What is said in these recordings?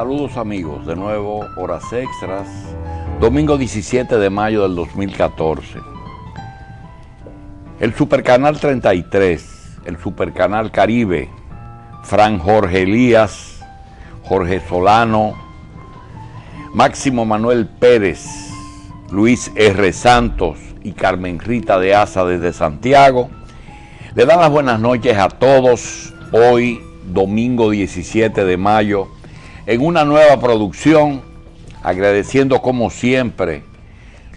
Saludos amigos, de nuevo Horas Extras, domingo 17 de mayo del 2014. El Supercanal 33, el Supercanal Caribe, Fran Jorge Elías, Jorge Solano, Máximo Manuel Pérez, Luis R. Santos y Carmen Rita de Asa desde Santiago, le dan las buenas noches a todos hoy, domingo 17 de mayo, en una nueva producción, agradeciendo como siempre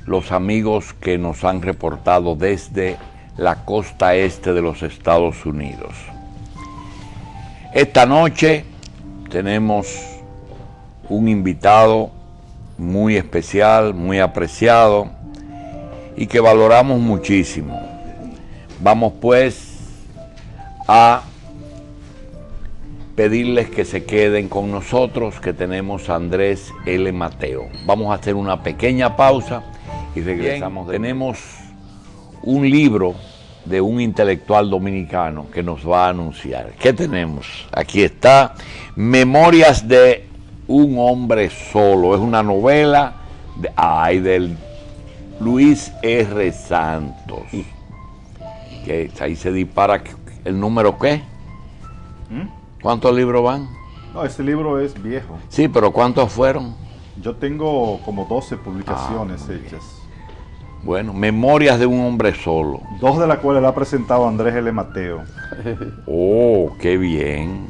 los amigos que nos han reportado desde la costa este de los Estados Unidos. Esta noche tenemos un invitado muy especial, muy apreciado y que valoramos muchísimo. Vamos pues a pedirles que se queden con nosotros, que tenemos a Andrés L. Mateo. Vamos a hacer una pequeña pausa y regresamos. Tenemos un libro de un intelectual dominicano que nos va a anunciar. ¿Qué tenemos? Aquí está, Memorias de un hombre solo. Es una novela del Luis R. Santos. Que ahí se dispara el número ¿qué? ¿Cuántos libros van? No, este libro es viejo. Sí, pero ¿cuántos fueron? Yo tengo como 12 publicaciones hechas. Bueno, Memorias de un hombre solo. 2 de las cuales la ha presentado Andrés L. Mateo. Oh, qué bien.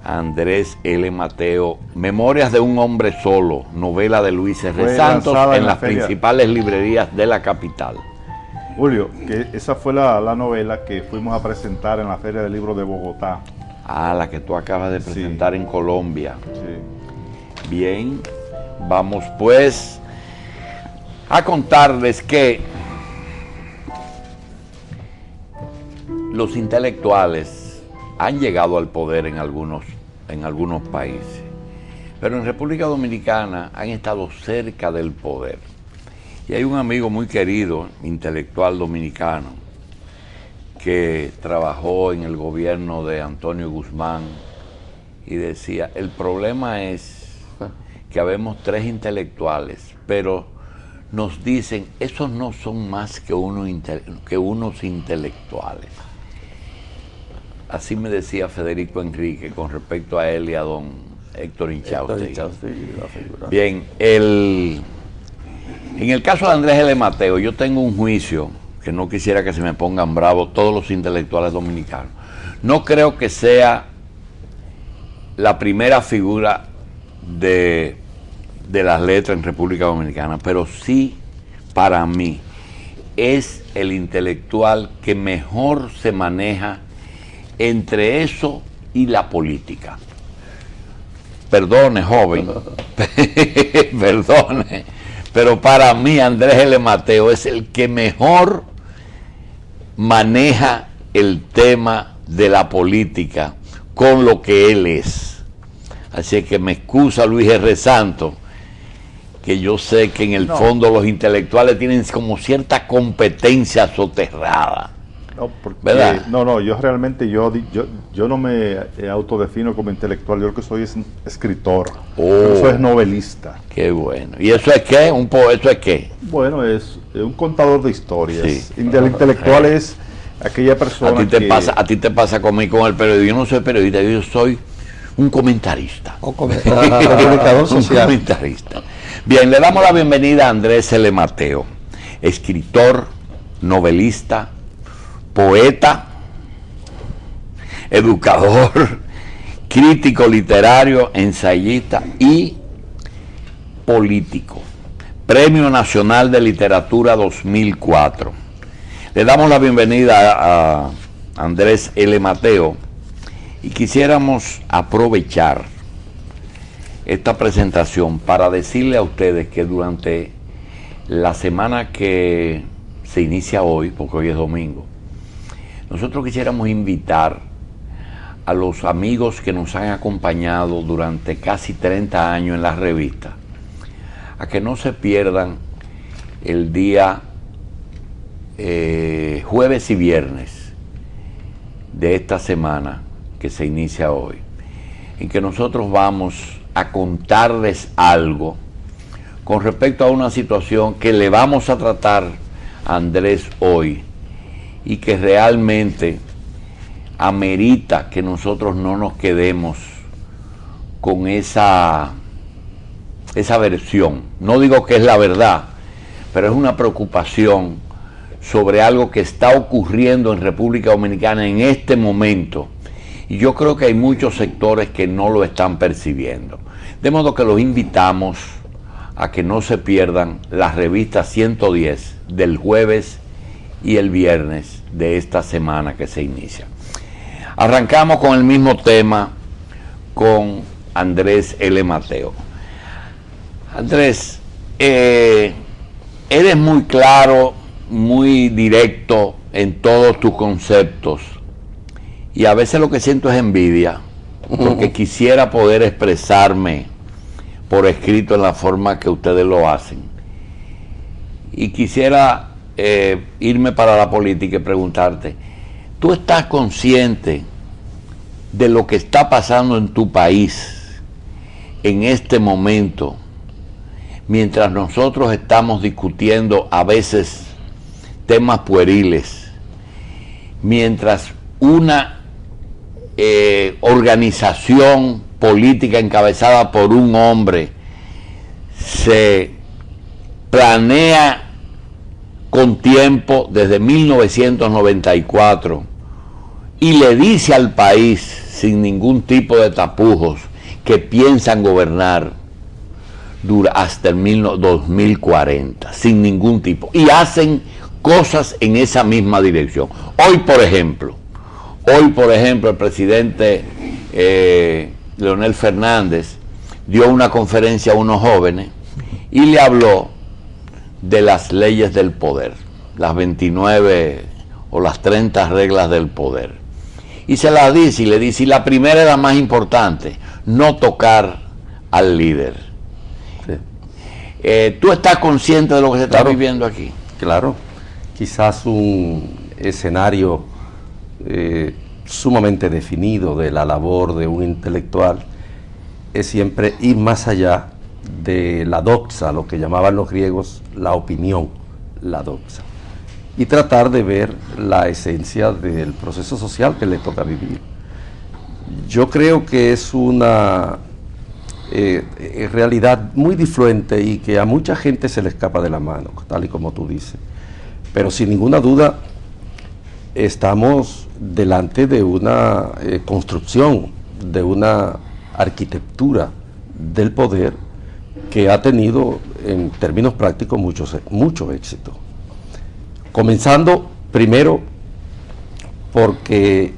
Andrés L. Mateo. Memorias de un hombre solo, novela de Luis R. Santos en las principales librerías de la capital. Julio, que esa fue la novela que fuimos a presentar en la Feria del Libro de Bogotá. Ah, la que tú acabas de presentar en Colombia. Sí. Bien, vamos pues a contarles que los intelectuales han llegado al poder en algunos países, pero en República Dominicana han estado cerca del poder. Y hay un amigo muy querido, intelectual dominicano, que trabajó en el gobierno de Antonio Guzmán y decía, el problema es que habemos 3 intelectuales, pero nos dicen, esos no son más que unos intelectuales. Así me decía Federico Enrique con respecto a él y a don Héctor Inchausti. Bien, en el caso de Andrés L. Mateo, yo tengo un juicio que no quisiera que se me pongan bravos todos los intelectuales dominicanos. No creo que sea la primera figura de las letras en República Dominicana, pero sí, para mí, es el intelectual que mejor se maneja entre eso y la política. Perdone, joven, perdone, pero para mí Andrés L. Mateo es el que mejor maneja el tema de la política con lo que él es. Así que me excusa Luis R. Santos, que yo sé que en el fondo los intelectuales tienen como cierta competencia soterrada. No, porque, ¿verdad? No, yo realmente yo no me autodefino como intelectual, yo lo que soy es escritor, yo soy novelista. Qué bueno. ¿Y eso es qué? ¿Eso es qué? Bueno, es un contador de historias. Sí. El intelectual es aquella persona a ti te pasa conmigo con el periodismo. Yo no soy periodista, yo soy un comentarista. Comunicador social. Un comentarista. Bien, le damos la bienvenida a Andrés L. Mateo, escritor, novelista, poeta, educador, crítico literario, ensayista y político. Premio Nacional de Literatura 2004. Le damos la bienvenida a Andrés L. Mateo y quisiéramos aprovechar esta presentación para decirle a ustedes que durante la semana que se inicia hoy, porque hoy es domingo, nosotros quisiéramos invitar a los amigos que nos han acompañado durante casi 30 años en la revista a que no se pierdan el día jueves y viernes de esta semana que se inicia hoy, en que nosotros vamos a contarles algo con respecto a una situación que le vamos a tratar a Andrés hoy y que realmente amerita que nosotros no nos quedemos con esa versión. No digo que es la verdad, pero es una preocupación sobre algo que está ocurriendo en República Dominicana en este momento. Y yo creo que hay muchos sectores que no lo están percibiendo. De modo que los invitamos a que no se pierdan las revistas 110 del jueves y el viernes de esta semana que se inicia. Arrancamos con el mismo tema con Andrés L. Mateo. Andrés, eres muy claro, muy directo en todos tus conceptos y a veces lo que siento es envidia, porque quisiera poder expresarme por escrito en la forma que ustedes lo hacen. Y quisiera irme para la política y preguntarte, ¿tú estás consciente de lo que está pasando en tu país en este momento, mientras nosotros estamos discutiendo a veces temas pueriles, mientras una organización política encabezada por un hombre se planea con tiempo desde 1994 y le dice al país sin ningún tipo de tapujos que piensan gobernar hasta el 2040, sin ningún tipo, y hacen cosas en esa misma dirección? Hoy, por ejemplo, el presidente Leonel Fernández dio una conferencia a unos jóvenes y le habló de las leyes del poder, las 29 o las 30 reglas del poder. Y se las dice y le dice, y la primera es la más importante, no tocar al líder. Sí. ¿Tú estás consciente de lo que se está viviendo aquí? Claro, quizás un escenario sumamente definido de la labor de un intelectual es siempre ir más allá de la doxa, lo que llamaban los griegos la opinión, la doxa, y tratar de ver la esencia del proceso social que le toca vivir. Yo creo que es una realidad muy difluente y que a mucha gente se le escapa de la mano, tal y como tú dices, pero sin ninguna duda estamos delante de una construcción, de una arquitectura del poder que ha tenido en términos prácticos mucho éxito. Comenzando primero porque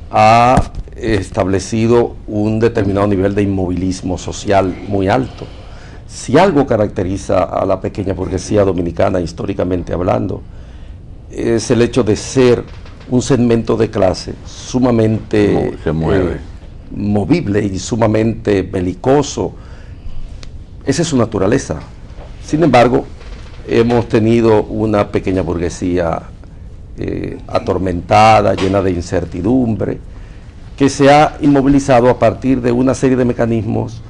ha establecido un determinado nivel de inmovilismo social muy alto. Si algo caracteriza a la pequeña burguesía dominicana, históricamente hablando, es el hecho de ser un segmento de clase sumamente movible y sumamente belicoso. Esa es su naturaleza. Sin embargo, hemos tenido una pequeña burguesía atormentada, llena de incertidumbre, que se ha inmovilizado a partir de una serie de mecanismos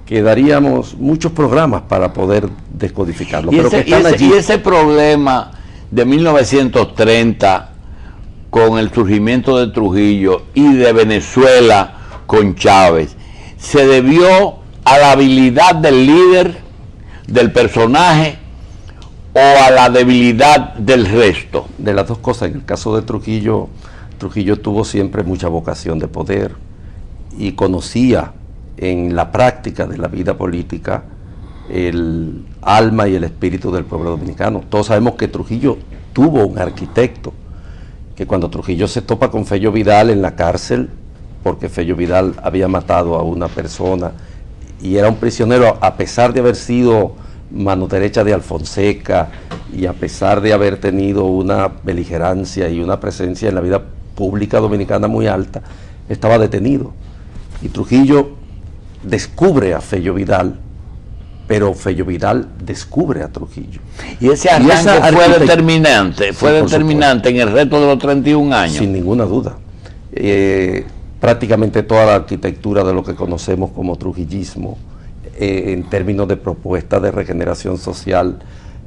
que daríamos muchos programas para poder descodificarlo. Y ese problema de 1930 con el surgimiento de Trujillo y de Venezuela con Chávez, ¿se debió a la habilidad del líder, del personaje, o a la debilidad del resto? De las dos cosas. En el caso de Trujillo, Trujillo tuvo siempre mucha vocación de poder y conocía en la práctica de la vida política el alma y el espíritu del pueblo dominicano. Todos sabemos que Trujillo tuvo un arquitecto, que cuando Trujillo se topa con Fello Vidal en la cárcel, porque Fello Vidal había matado a una persona y era un prisionero, a pesar de haber sido mano derecha de Alfonseca y a pesar de haber tenido una beligerancia y una presencia en la vida pública dominicana muy alta, estaba detenido. Y Trujillo descubre a Fello Vidal, pero Fello Vidal descubre a Trujillo. Y ese arranque fue determinante, en el resto de los 31 años. Sin ninguna duda. Prácticamente toda la arquitectura de lo que conocemos como trujillismo en términos de propuesta de regeneración social,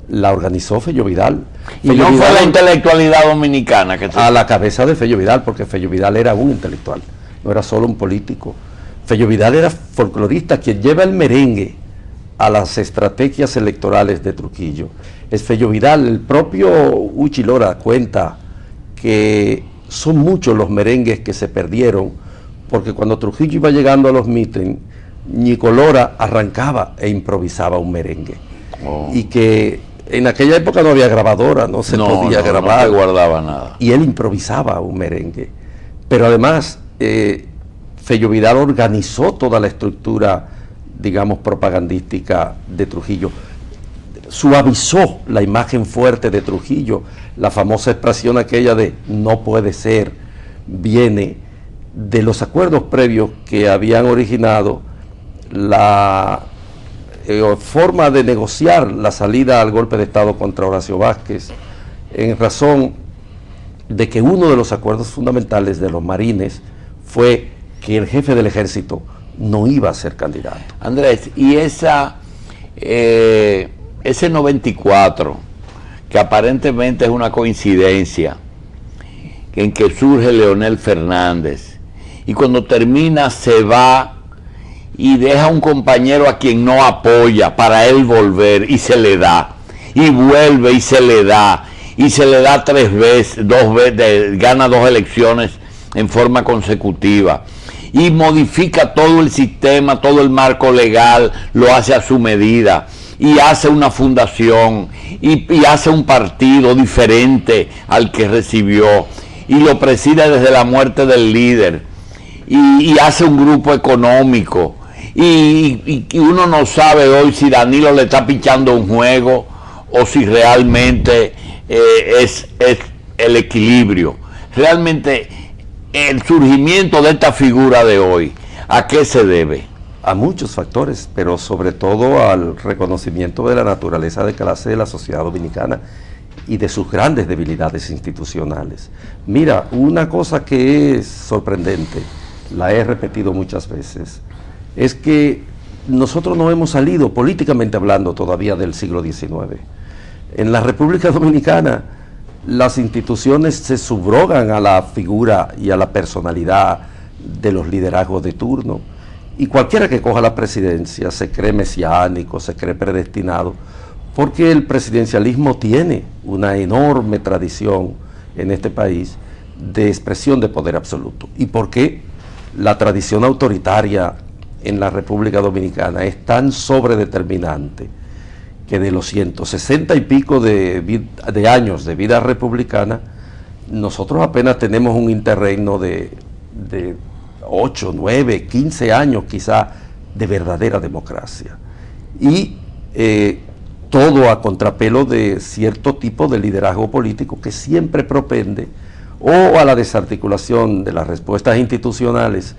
la organizó Fello Vidal. Y no fue la intelectualidad dominicana que a la cabeza de Fello Vidal, porque Fello Vidal era un intelectual, no era solo un político. Fello Vidal era folclorista, quien lleva el merengue a las estrategias electorales de Trujillo. Es Fello Vidal. El propio Uchi Lora cuenta que son muchos los merengues que se perdieron, porque cuando Trujillo iba llegando a los mítines, Ñico Lora arrancaba e improvisaba un merengue. Y que en aquella época no había grabadora, no se podía grabar. No se guardaba nada. Y él improvisaba un merengue. Pero además, Fello Vidal organizó toda la estructura, digamos, propagandística de Trujillo. Suavizó la imagen fuerte de Trujillo. La famosa expresión aquella de "no puede ser" viene de los acuerdos previos que habían originado la forma de negociar la salida al golpe de Estado contra Horacio Vázquez, en razón de que uno de los acuerdos fundamentales de los marines fue que el jefe del ejército no iba a ser candidato. Andrés, y ese 94, que aparentemente es una coincidencia, en que surge Leonel Fernández, y cuando termina se va y deja un compañero a quien no apoya para él volver, y se le da, y vuelve y se le da, y se le da 3 veces, 2 veces, gana 2 elecciones en forma consecutiva, y modifica todo el sistema, todo el marco legal, lo hace a su medida, y hace una fundación, y hace un partido diferente al que recibió, y lo preside desde la muerte del líder, y hace un grupo económico, y uno no sabe hoy si Danilo le está pichando un juego o si realmente es el equilibrio. Realmente el surgimiento de esta figura de hoy, ¿a qué se debe? A muchos factores, pero sobre todo al reconocimiento de la naturaleza de clase de la sociedad dominicana y de sus grandes debilidades institucionales. Mira, una cosa que es sorprendente, la he repetido muchas veces, es que nosotros no hemos salido, políticamente hablando, todavía del siglo XIX. En la República Dominicana, las instituciones se subrogan a la figura y a la personalidad de los liderazgos de turno. Y cualquiera que coja la presidencia se cree mesiánico, se cree predestinado, porque el presidencialismo tiene una enorme tradición en este país de expresión de poder absoluto. Y porque la tradición autoritaria en la República Dominicana es tan sobredeterminante que de los 160 y pico de años de vida republicana, nosotros apenas tenemos un interregno de 8, 9, 15 años quizá de verdadera democracia. Y todo a contrapelo de cierto tipo de liderazgo político que siempre propende o a la desarticulación de las respuestas institucionales,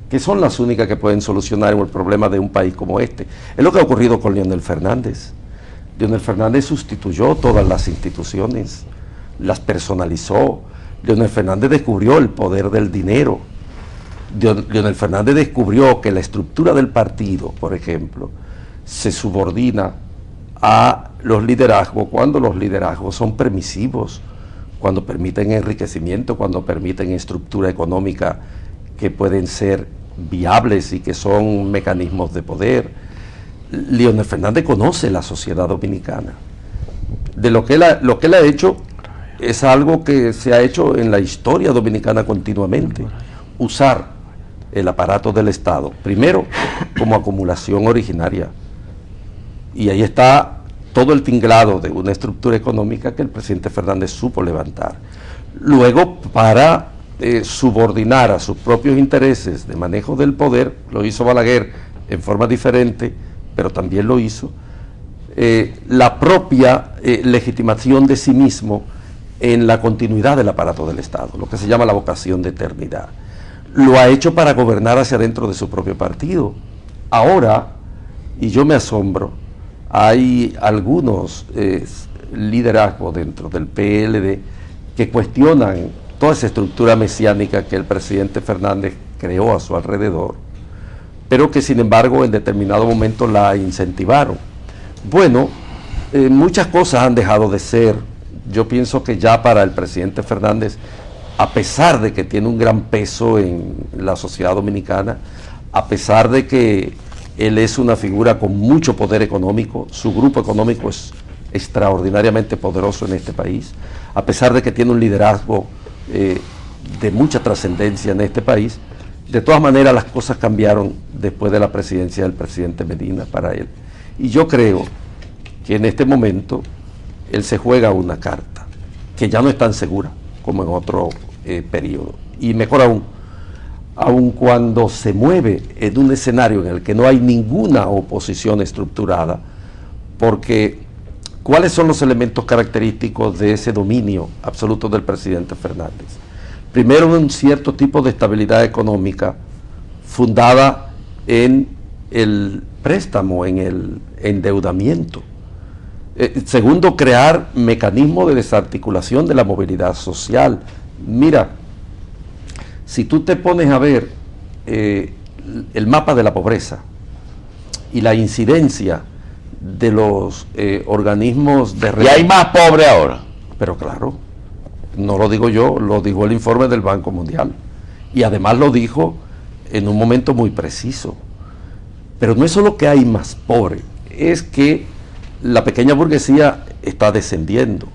que son las únicas que pueden solucionar el problema de un país como este. Es lo que ha ocurrido con Leonel Fernández. Leonel Fernández sustituyó todas las instituciones, las personalizó. Leonel Fernández descubrió el poder del dinero. Leonel Fernández descubrió que la estructura del partido, por ejemplo, se subordina a los liderazgos cuando los liderazgos son permisivos, cuando permiten enriquecimiento, cuando permiten estructura económica que pueden ser viables y que son mecanismos de poder. Leonel Fernández conoce la sociedad dominicana. De lo que él ha hecho es algo que se ha hecho en la historia dominicana continuamente. Usar el aparato del Estado, primero como acumulación originaria. Y ahí está todo el tinglado de una estructura económica que el presidente Fernández supo levantar. Luego, para subordinar a sus propios intereses de manejo del poder, lo hizo Balaguer en forma diferente, pero también lo hizo, la propia legitimación de sí mismo en la continuidad del aparato del Estado, lo que se llama la vocación de eternidad. Lo ha hecho para gobernar hacia adentro de su propio partido. Ahora, y yo me asombro, hay algunos liderazgos dentro del PLD que cuestionan toda esa estructura mesiánica que el presidente Fernández creó a su alrededor, pero que sin embargo en determinado momento la incentivaron. Bueno, muchas cosas han dejado de ser. Yo pienso que ya para el presidente Fernández, a pesar de que tiene un gran peso en la sociedad dominicana, a pesar de que él es una figura con mucho poder económico, su grupo económico es extraordinariamente poderoso en este país, a pesar de que tiene un liderazgo de mucha trascendencia en este país, de todas maneras las cosas cambiaron después de la presidencia del presidente Medina para él. Y yo creo que en este momento él se juega una carta que ya no es tan segura como en otro periodo. Y mejor aún cuando se mueve en un escenario en el que no hay ninguna oposición estructurada, porque ¿cuáles son los elementos característicos de ese dominio absoluto del presidente Fernández? Primero, un cierto tipo de estabilidad económica fundada en el préstamo, en el endeudamiento. Segundo, crear mecanismos de desarticulación de la movilidad social. Mira, si tú te pones a ver el mapa de la pobreza y la incidencia de los organismos de... ¿Y hay más pobres ahora? Pero claro, no lo digo yo, lo dijo el informe del Banco Mundial. Y además lo dijo en un momento muy preciso. Pero no es solo que hay más pobres, es que la pequeña burguesía está descendiendo.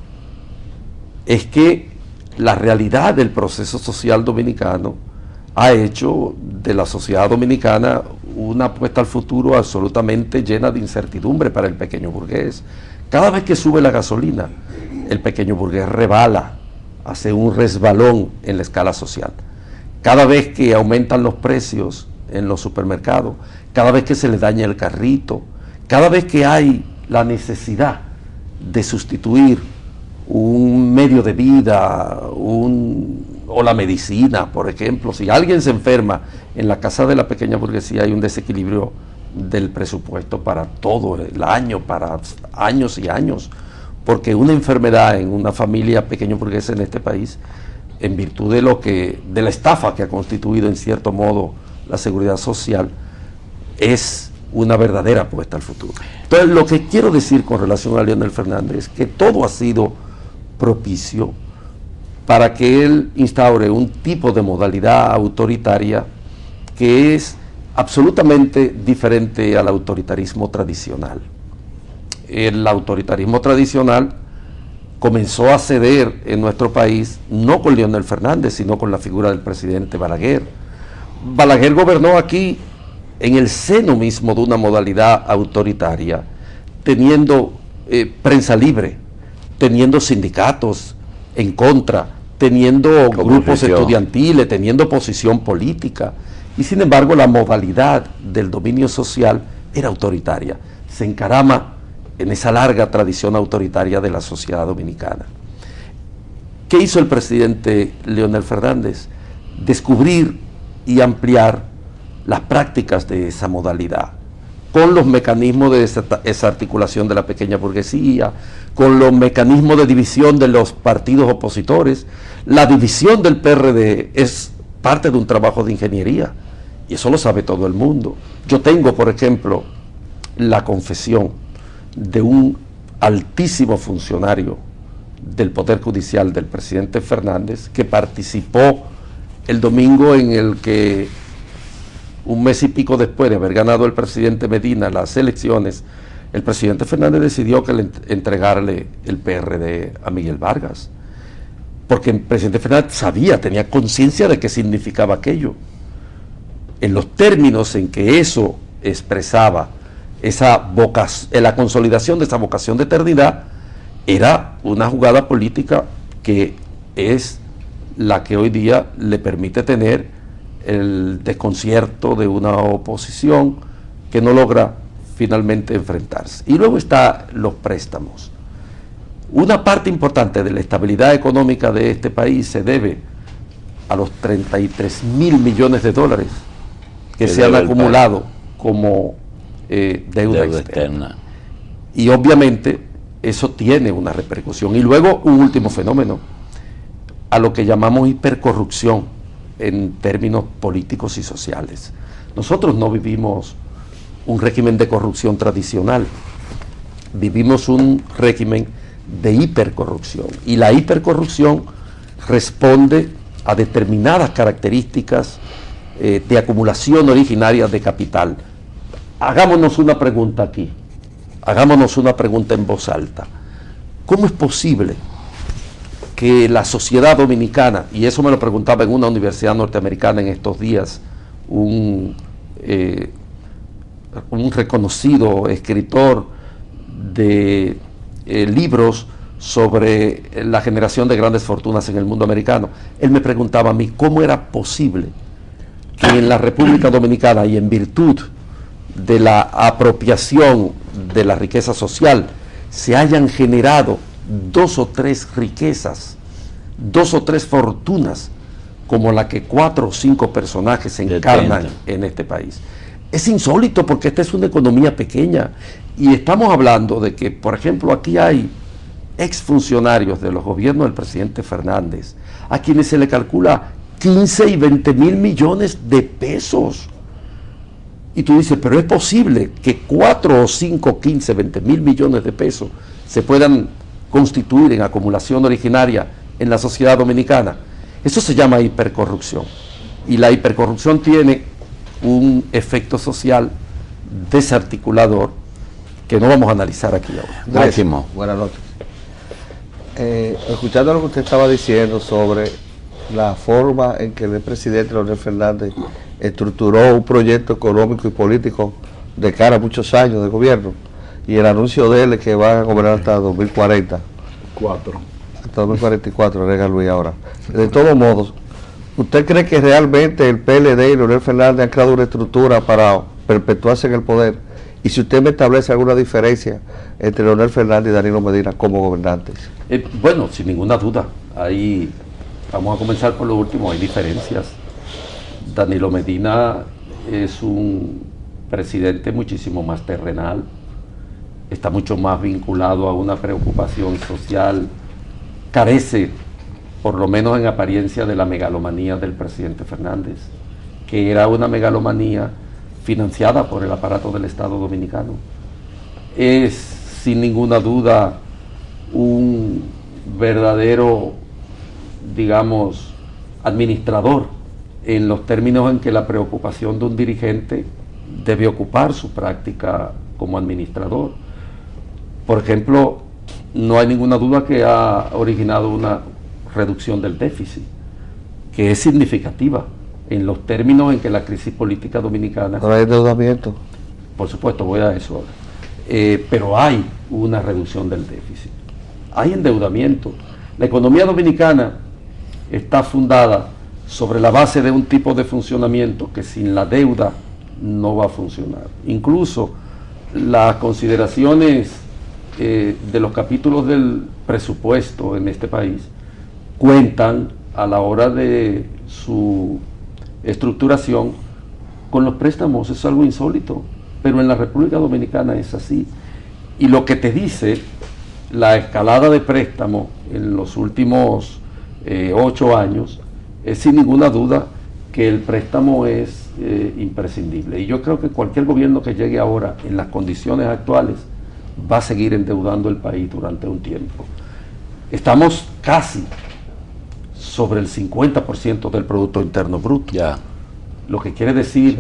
Es que la realidad del proceso social dominicano ha hecho de la sociedad dominicana una apuesta al futuro absolutamente llena de incertidumbre para el pequeño burgués. Cada vez que sube la gasolina, el pequeño burgués rebala, hace un resbalón en la escala social. Cada vez que aumentan los precios en los supermercados, cada vez que se le daña el carrito, cada vez que hay la necesidad de sustituir un medio de vida o la medicina, por ejemplo, si alguien se enferma, en la casa de la pequeña burguesía hay un desequilibrio del presupuesto para todo el año, para años y años, porque una enfermedad en una familia pequeño burguesa en este país, en virtud de la estafa que ha constituido en cierto modo la seguridad social, es una verdadera apuesta al futuro. Entonces, lo que quiero decir con relación a Leonel Fernández es que todo ha sido propicio para que él instaure un tipo de modalidad autoritaria que es absolutamente diferente al autoritarismo tradicional. El autoritarismo tradicional comenzó a ceder en nuestro país no con Leonel Fernández, sino con la figura del presidente Balaguer. Balaguer gobernó aquí en el seno mismo de una modalidad autoritaria, teniendo prensa libre, teniendo sindicatos en contra, teniendo grupos estudiantiles, teniendo oposición política, y sin embargo la modalidad del dominio social era autoritaria, se encarama en esa larga tradición autoritaria de la sociedad dominicana. ¿Qué hizo el presidente Leonel Fernández? Descubrir y ampliar las prácticas de esa modalidad, con los mecanismos de esa articulación de la pequeña burguesía, con los mecanismos de división de los partidos opositores. La división del PRD es parte de un trabajo de ingeniería, y eso lo sabe todo el mundo. Yo tengo, por ejemplo, la confesión de un altísimo funcionario del Poder Judicial del presidente Fernández, que participó el domingo en el que, un mes y pico después de haber ganado el presidente Medina las elecciones, el presidente Fernández decidió entregarle el PRD a Miguel Vargas, porque el presidente Fernández sabía, tenía conciencia de qué significaba aquello. En los términos en que eso expresaba la consolidación de esa vocación de eternidad, era una jugada política que es la que hoy día le permite tener el desconcierto de una oposición que no logra finalmente enfrentarse. Y luego están los préstamos. Una parte importante de la estabilidad económica de este país se debe a los 33.000 millones de dólares que se han acumulado como deuda externa. Y obviamente eso tiene una repercusión. Y luego un último fenómeno, a lo que llamamos hipercorrupción en términos políticos y sociales. Nosotros no vivimos un régimen de corrupción tradicional, vivimos un régimen de hipercorrupción, y la hipercorrupción responde a determinadas características de acumulación originaria de capital. Hagámonos una pregunta aquí, hagámonos una pregunta en voz alta. ¿Cómo es posible que la sociedad dominicana, y eso me lo preguntaba en una universidad norteamericana en estos días, un reconocido escritor de libros sobre la generación de grandes fortunas en el mundo americano, él me preguntaba a mí cómo era posible que en la República Dominicana, y en virtud de la apropiación de la riqueza social, se hayan generado 2 o 3 riquezas, 2 o 3 fortunas, como la que 4 o 5 personajes encarnan en este país. Es insólito, porque esta es una economía pequeña, y estamos hablando de que, por ejemplo, aquí hay exfuncionarios de los gobiernos del presidente Fernández, a quienes se le calcula 15 y 20 mil millones de pesos. Y tú dices, pero es posible que 4 o 5, 15, 20 mil millones de pesos se puedan constituir en acumulación originaria en la sociedad dominicana. Eso se llama hipercorrupción. Y la hipercorrupción tiene un efecto social desarticulador que no vamos a analizar aquí ahora. Máximo. Buenas noches. Escuchando lo que usted estaba diciendo sobre la forma en que el presidente Leonel Fernández estructuró un proyecto económico y político de cara a muchos años de gobierno, y el anuncio de él es que van a gobernar hasta 2040. Hasta 2044, rega Luis ahora. De todos modos, ¿usted cree que realmente el PLD y Leonel Fernández han creado una estructura para perpetuarse en el poder? Y si usted me establece alguna diferencia entre Leonel Fernández y Danilo Medina como gobernantes. Bueno, sin ninguna duda. Ahí vamos a comenzar por lo último, hay diferencias. Danilo Medina es un presidente muchísimo más terrenal, está mucho más vinculado a una preocupación social, carece, por lo menos en apariencia, de la megalomanía del presidente Fernández, que era una megalomanía financiada por el aparato del Estado Dominicano. Es sin ninguna duda un verdadero, digamos, administrador, en los términos en que la preocupación de un dirigente debe ocupar su práctica como administrador. Por ejemplo, no hay ninguna duda que ha originado una reducción del déficit, que es significativa en los términos en que la crisis política dominicana... ¿No hay endeudamiento? Por supuesto, voy a eso ahora. Pero hay una reducción del déficit. Hay endeudamiento. La economía dominicana está fundada sobre la base de un tipo de funcionamiento que sin la deuda no va a funcionar. Incluso las consideraciones de los capítulos del presupuesto en este país cuentan a la hora de su estructuración con los préstamos. Es algo insólito, pero en la República Dominicana es así. Y lo que te dice la escalada de préstamo en los últimos 8 años es sin ninguna duda que el préstamo es imprescindible. Y yo creo que cualquier gobierno que llegue ahora en las condiciones actuales va a seguir endeudando el país durante un tiempo. Estamos casi sobre el 50% del Producto Interno Bruto. Ya. Lo que quiere decir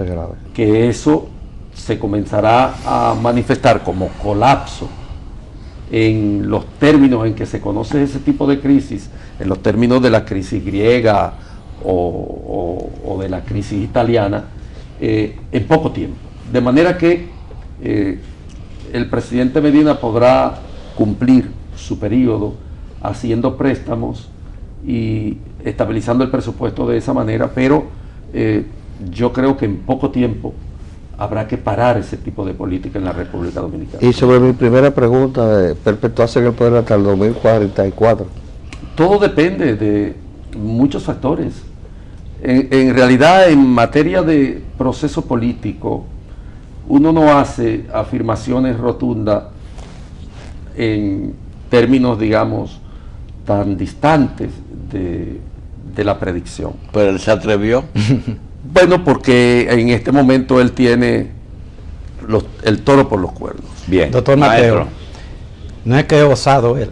que eso se comenzará a manifestar como colapso en los términos en que se conoce ese tipo de crisis, en los términos de la crisis griega o de la crisis italiana, en poco tiempo. De manera que el presidente Medina podrá cumplir su periodo haciendo préstamos y estabilizando el presupuesto de esa manera, pero yo creo que en poco tiempo habrá que parar ese tipo de política en la República Dominicana. Y sobre mi primera pregunta, perpetuarse en el poder hasta el 2044. Todo depende de muchos factores. En realidad, en materia de proceso político, uno no hace afirmaciones rotundas en términos, digamos, tan distantes de la predicción. Pero él se atrevió. Bueno, porque en este momento él tiene el toro por los cuernos. Bien. Doctor Mateo, no es que es osado él.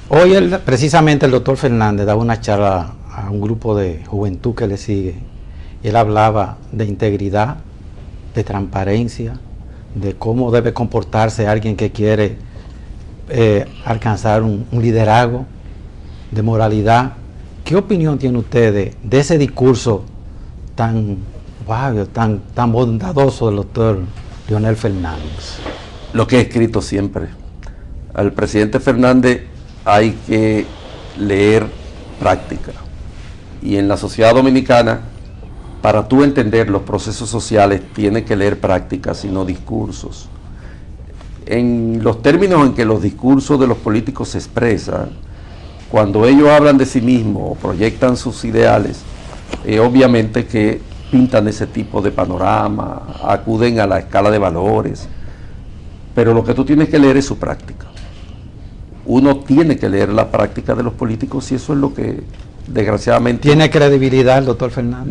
Hoy precisamente el doctor Fernández daba una charla a un grupo de juventud que le sigue. Él hablaba de integridad, de transparencia, de cómo debe comportarse alguien que quiere alcanzar un liderazgo, de moralidad. ¿Qué opinión tiene usted de ese discurso tan tan bondadoso del doctor Leonel Fernández? Lo que he escrito siempre: al presidente Fernández hay que leer práctica, y en la sociedad dominicana, para tú entender los procesos sociales, tienes que leer prácticas y no discursos. En los términos en que los discursos de los políticos se expresan, cuando ellos hablan de sí mismos o proyectan sus ideales, obviamente que pintan ese tipo de panorama, acuden a la escala de valores, pero lo que tú tienes que leer es su práctica. Uno tiene que leer la práctica de los políticos, y eso es lo que desgraciadamente... ¿Tiene credibilidad el doctor Fernández?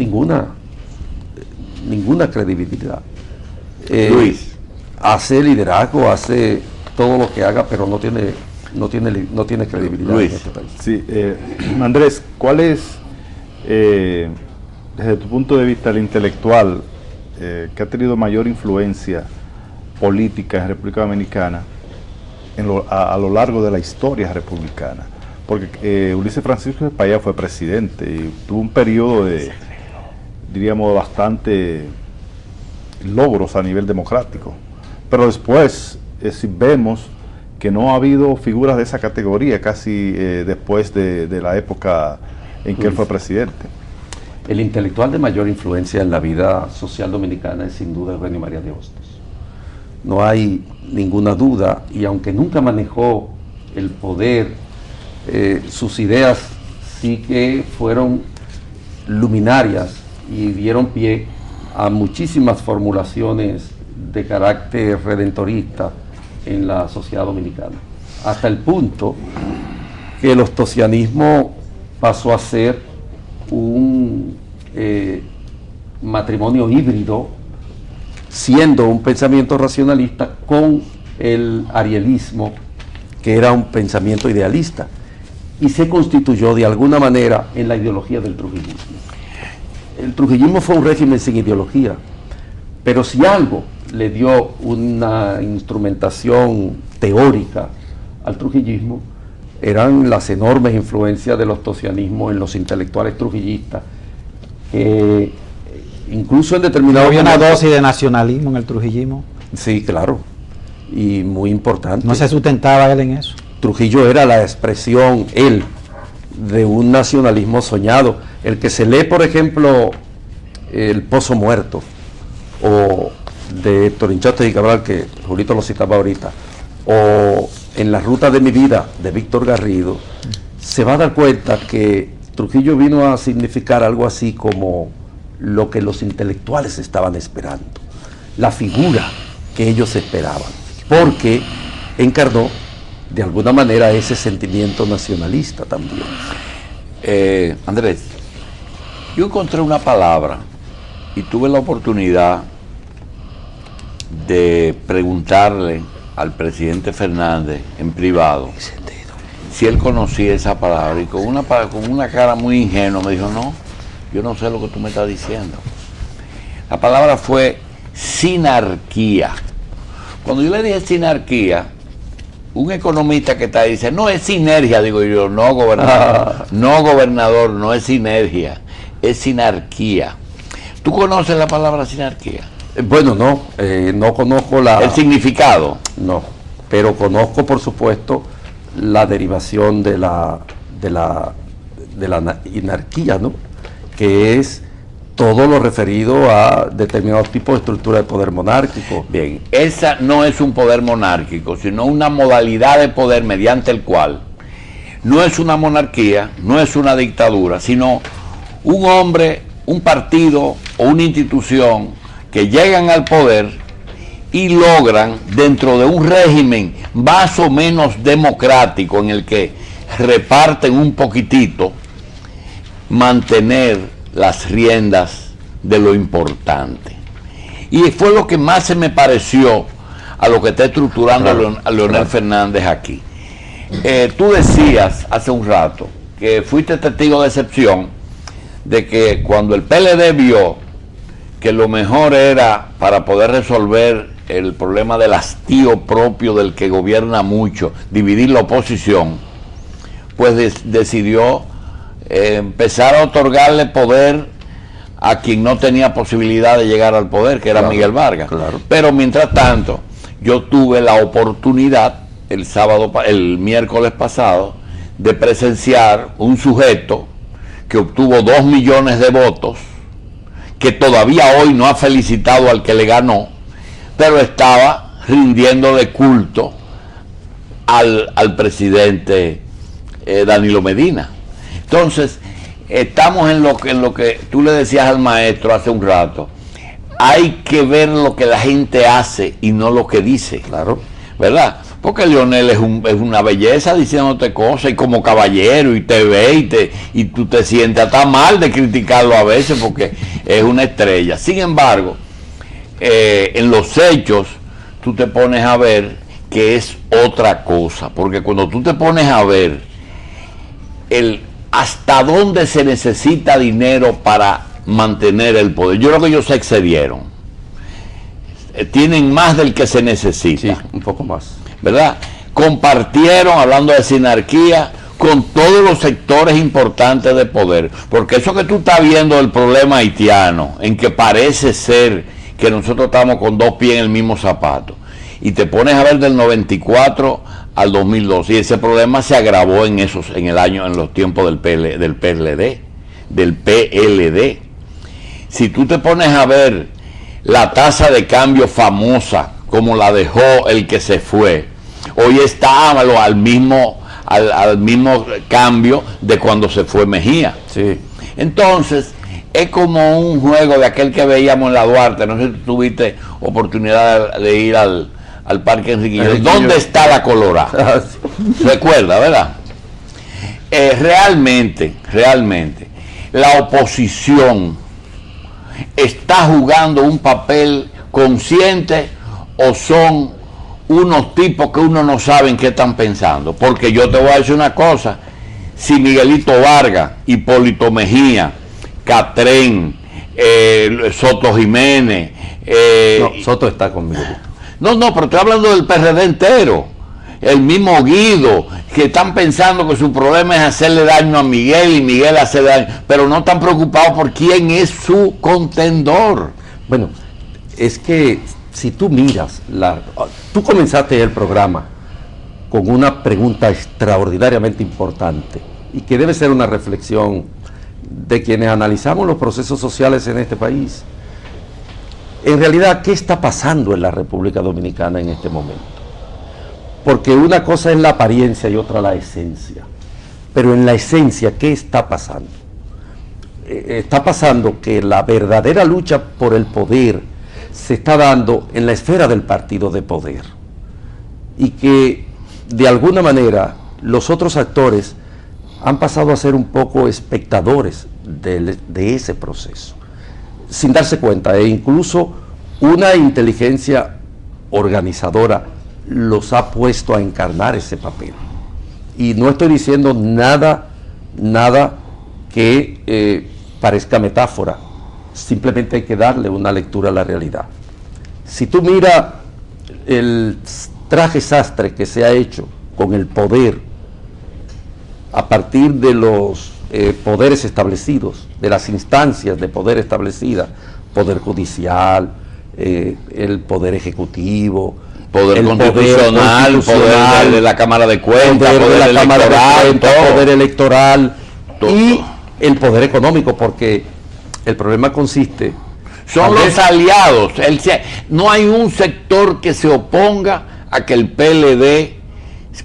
Ninguna credibilidad. Luis. Hace liderazgo, hace todo lo que haga, pero no tiene credibilidad. Luis. En este país. Sí, Andrés, ¿cuál es, desde tu punto de vista, el intelectual que ha tenido mayor influencia política en República Dominicana a lo largo de la historia republicana? Porque Ulises Francisco Espaillat fue presidente y tuvo un periodo de, diríamos, bastante logros a nivel democrático. Pero después, si vemos que no ha habido figuras de esa categoría casi después de la época en que él fue presidente. El intelectual de mayor influencia en la vida social dominicana es sin duda Eugenio María de Hostos. No hay ninguna duda, y aunque nunca manejó el poder, sus ideas sí que fueron luminarias y dieron pie a muchísimas formulaciones de carácter redentorista en la sociedad dominicana, hasta el punto que el hostosianismo pasó a ser un matrimonio híbrido, siendo un pensamiento racionalista con el arielismo, que era un pensamiento idealista, y se constituyó de alguna manera en la ideología del trujillismo. El trujillismo fue un régimen sin ideología, pero si algo le dio una instrumentación teórica al trujillismo, eran las enormes influencias del hostosianismo en los intelectuales trujillistas, que incluso en determinados ¿Había una momentos... dosis de nacionalismo en el trujillismo? Sí, claro, y muy importante. ¿No se sustentaba él en eso? Trujillo era la expresión, él, de un nacionalismo soñado. El que se lee, por ejemplo, El Pozo Muerto, o de Héctor Inchaustegui y Cabral, que Julito lo citaba ahorita, o En la ruta de mi vida, de Víctor Garrido, se va a dar cuenta que Trujillo vino a significar algo así como lo que los intelectuales estaban esperando, la figura que ellos esperaban, porque encarnó de alguna manera ese sentimiento nacionalista también. Andrés, yo encontré una palabra y tuve la oportunidad de preguntarle al presidente Fernández en privado si él conocía esa palabra, y con una cara muy ingenua me dijo: no, yo no sé lo que tú me estás diciendo. La palabra fue sinarquía. Cuando yo le dije sinarquía, un economista que está ahí dice: no, es sinergia. Digo yo: no, gobernador, no, gobernador, no es sinergia, es sinarquía. ¿Tú conoces la palabra sinarquía? Bueno, no conozco el significado. No, pero conozco, por supuesto, la derivación de la inarquía, ¿no? Que es todo lo referido a determinados tipos de estructura de poder monárquico. Bien, esa no es un poder monárquico, sino una modalidad de poder mediante el cual no es una monarquía, no es una dictadura, sino un hombre, un partido o una institución que llegan al poder y logran, dentro de un régimen más o menos democrático en el que reparten un poquitito, mantener las riendas de lo importante. Y fue lo que más se me pareció a lo que está estructurando a Leonel Fernández aquí. Tú decías hace un rato que fuiste testigo de excepción de que cuando el PLD vio que lo mejor era para poder resolver el problema del hastío propio del que gobierna mucho, dividir la oposición, pues decidió empezar a otorgarle poder a quien no tenía posibilidad de llegar al poder, que era Miguel Vargas. Pero mientras tanto, yo tuve la oportunidad el miércoles pasado de presenciar un sujeto que obtuvo 2 millones de votos, que todavía hoy no ha felicitado al que le ganó, pero estaba rindiéndole culto al presidente Danilo Medina. Entonces, estamos en lo que tú le decías al maestro hace un rato. Hay que ver lo que la gente hace y no lo que dice. Claro. ¿Verdad? Porque Leonel es una belleza diciéndote cosas y como caballero y te ve y tú te sientes hasta mal de criticarlo a veces porque es una estrella. Sin embargo, en los hechos tú te pones a ver que es otra cosa. Porque cuando tú te pones a ver hasta dónde se necesita dinero para mantener el poder, yo creo que ellos se excedieron. Tienen más del que se necesita. Sí, un poco más. ¿Verdad? Compartieron, hablando de sinarquía, con todos los sectores importantes de poder. Porque eso que tú estás viendo del problema haitiano, en que parece ser que nosotros estamos con 2 pies en el mismo zapato, y te pones a ver del 94 al 2002, y ese problema se agravó en los tiempos del PLD. Si tú te pones a ver la tasa de cambio famosa, como la dejó el que se fue, hoy está al mismo cambio de cuando se fue Mejía. Sí. Entonces, es como un juego de aquel que veíamos en la Duarte. No sé si tuviste oportunidad de ir al Parque Enriquillo. ¿Dónde está la Colorada? Recuerda, ¿verdad? Realmente, la oposición está jugando un papel consciente o son unos tipos que uno no sabe en qué están pensando. Porque yo te voy a decir una cosa: si Miguelito Vargas, Hipólito Mejía, Catrén, Soto Jiménez... no, Soto está conmigo. No, pero estoy hablando del PRD entero. El mismo Guido, que están pensando que su problema es hacerle daño a Miguel y Miguel hace daño, pero no están preocupados por quién es su contendor. Bueno, es que si tú miras, tú comenzaste el programa con una pregunta extraordinariamente importante y que debe ser una reflexión de quienes analizamos los procesos sociales en este país. En realidad, ¿qué está pasando en la República Dominicana en este momento? Porque una cosa es la apariencia y otra la esencia. Pero en la esencia, ¿qué está pasando? Está pasando que la verdadera lucha por el poder se está dando en la esfera del partido de poder. Y que, de alguna manera, los otros actores han pasado a ser un poco espectadores de ese proceso, sin darse cuenta, e incluso una inteligencia organizadora los ha puesto a encarnar ese papel. Y no estoy diciendo nada que parezca metáfora, simplemente hay que darle una lectura a la realidad. Si tú miras el traje sastre que se ha hecho con el poder a partir de los poderes establecidos, de las instancias de poder establecidas, poder judicial, el poder ejecutivo, poder constitucional, poder de la Cámara de Cuentas, poder electoral, poder electoral todo. Y el poder económico, porque el problema consiste... Son los aliados. No hay un sector que se oponga a que el PLD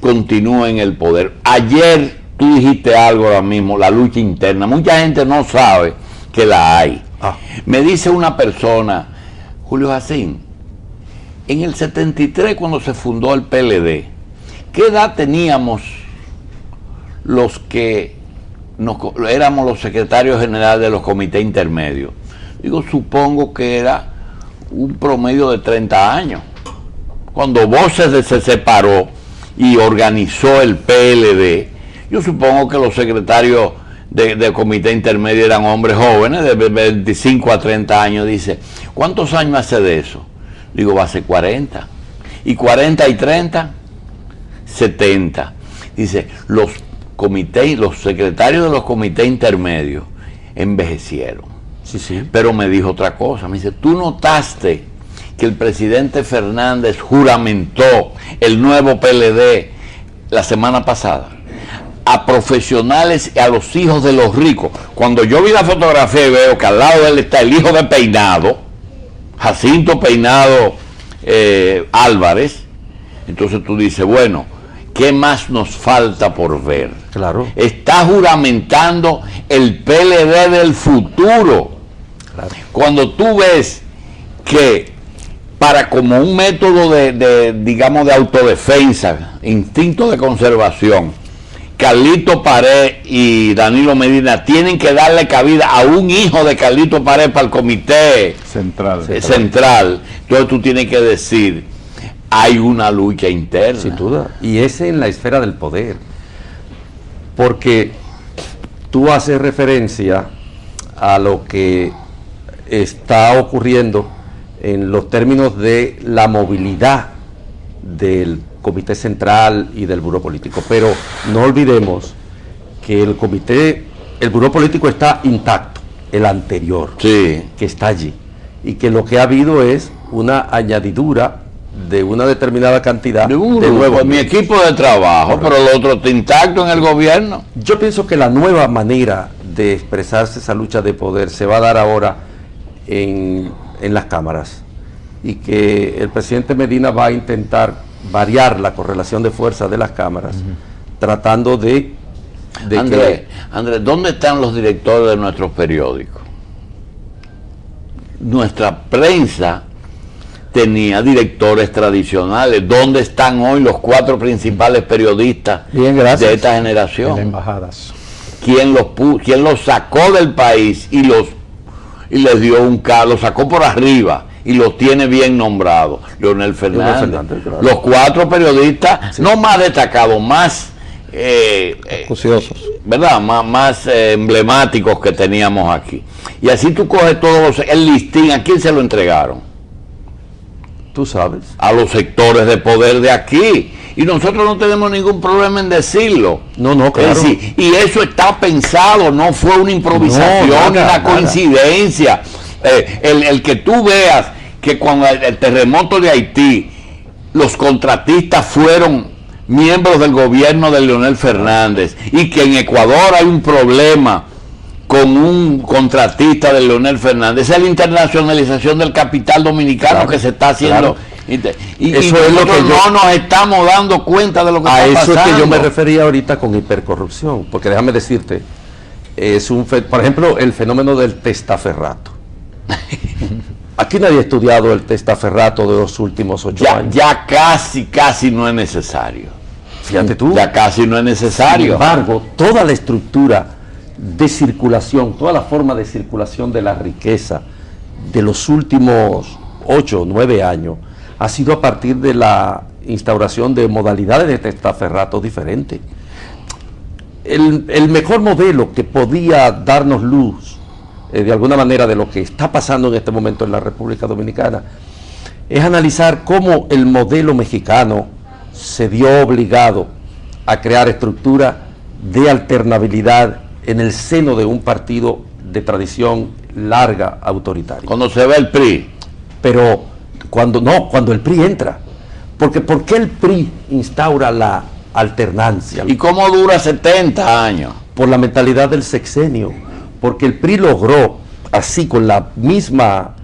continúe en el poder. Ayer tú dijiste algo ahora mismo, la lucha interna. Mucha gente no sabe que la hay. Me dice una persona, Julio Jacín, en el 73, cuando se fundó el PLD, ¿qué edad teníamos los que éramos los secretarios generales de los comités intermedios. Digo, supongo que era un promedio de 30 años. Cuando Voces se separó y organizó el PLD, yo supongo que los secretarios de comité intermedio eran hombres jóvenes de 25 a 30 años. Dice, ¿cuántos años hace de eso? Digo, va a ser 40. ¿Y 40 y 30? 70. Dice, los secretarios de los comités intermedios envejecieron. Sí, sí. Pero me dijo otra cosa, me dice, ¿tú notaste que el presidente Fernández juramentó el nuevo PLD la semana pasada? A profesionales y a los hijos de los ricos. Cuando yo vi la fotografía y veo que al lado de él está el hijo de Peinado, Jacinto Peinado Álvarez, entonces tú dices, bueno, ¿qué más nos falta por ver? Claro. Está juramentando el PLD del futuro. Claro. Cuando tú ves que para como un método digamos, de autodefensa, instinto de conservación, Carlito Pared y Danilo Medina tienen que darle cabida a un hijo de Carlito Pared para el comité central. Entonces tú tienes que decir, hay una lucha interna. Sin duda. Y es en la esfera del poder. Porque tú haces referencia a lo que está ocurriendo en los términos de la movilidad del Comité Central y del Buró Político, pero no olvidemos que el Buró Político está intacto, el anterior, sí, que está allí, y que lo que ha habido es una añadidura de una determinada cantidad de nuevos. Mi equipo de trabajo, correcto, pero el otro está intacto en el gobierno. Yo pienso que la nueva manera de expresarse esa lucha de poder se va a dar ahora en las cámaras, y que el presidente Medina va a intentar variar la correlación de fuerzas de las cámaras, tratando de Andrés, ¿dónde están los directores de nuestros periódicos? Nuestra prensa tenía directores tradicionales. ¿Dónde están hoy los 4 principales periodistas de esta generación? En las embajadas. ¿Quién los sacó del país y les dio un cargo, los sacó por arriba y los tiene bien nombrados? Leonel Fernández. Claro. Los 4 periodistas, sí, no más destacados, más ociosos, ¿verdad? Más emblemáticos que teníamos aquí. Y así tú coges todos el listín. ¿A quién se lo entregaron? Tú sabes. A los sectores de poder de aquí. Y nosotros no tenemos ningún problema en decirlo. No, claro. Es decir, y eso está pensado, no fue una improvisación, ni una coincidencia. El que tú veas que con el terremoto de Haití, los contratistas fueron miembros del gobierno de Leonel Fernández, y que en Ecuador hay un problema con un contratista de Leonel Fernández, es la internacionalización del capital dominicano, claro, que se está haciendo. Claro. Y eso es lo que no nos estamos dando cuenta de lo que está pasando. A eso es que yo me refería ahorita con hipercorrupción, porque déjame decirte, por ejemplo, el fenómeno del testaferrato. Aquí nadie ha estudiado el testaferrato de los últimos 8 años. Ya casi no es necesario. Fíjate tú. Ya casi no es necesario. Sin embargo, toda la estructura de circulación, toda la forma de circulación de la riqueza de los últimos 8 o 9 años ha sido a partir de la instauración de modalidades de testaferrato diferentes. El mejor modelo que podía darnos luz de alguna manera de lo que está pasando en este momento en la República Dominicana es analizar cómo el modelo mexicano se vio obligado a crear estructuras de alternabilidad en el seno de un partido de tradición larga autoritaria. Cuando se ve el PRI. Pero cuando el PRI entra. Porque ¿por qué el PRI instaura la alternancia? ¿Y cómo dura 70 años? Por la mentalidad del sexenio. Porque el PRI logró, así con la misma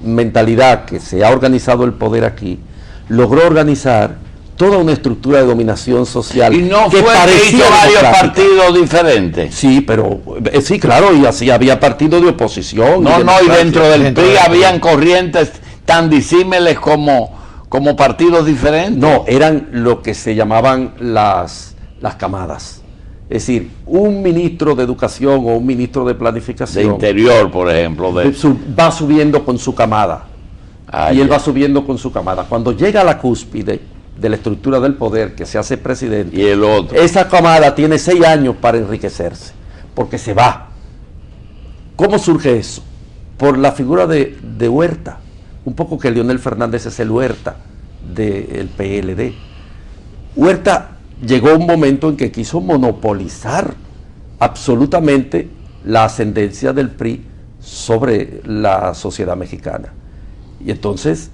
mentalidad que se ha organizado el poder aquí, logró organizar toda una estructura de dominación social. Y no que fue que hizo varios partidos diferentes. Sí, pero sí, claro, y así había partidos de oposición. No, y dentro del PRI habían corrientes tan disímiles como partidos diferentes. No, eran lo que se llamaban las camadas. Es decir, un ministro de educación o un ministro de De planificación interior, por ejemplo. va subiendo con su camada. Y él ya. va subiendo con su camada. Cuando llega a la cúspide de la estructura del poder, que se hace presidente, Y el otro. esa camada tiene 6 años para enriquecerse, porque se va. ¿Cómo surge eso? Por la figura de Huerta. Un poco que Leonel Fernández es el Huerta del PLD. Huerta llegó un momento en que quiso monopolizar absolutamente la ascendencia del PRI sobre la sociedad mexicana. Y entonces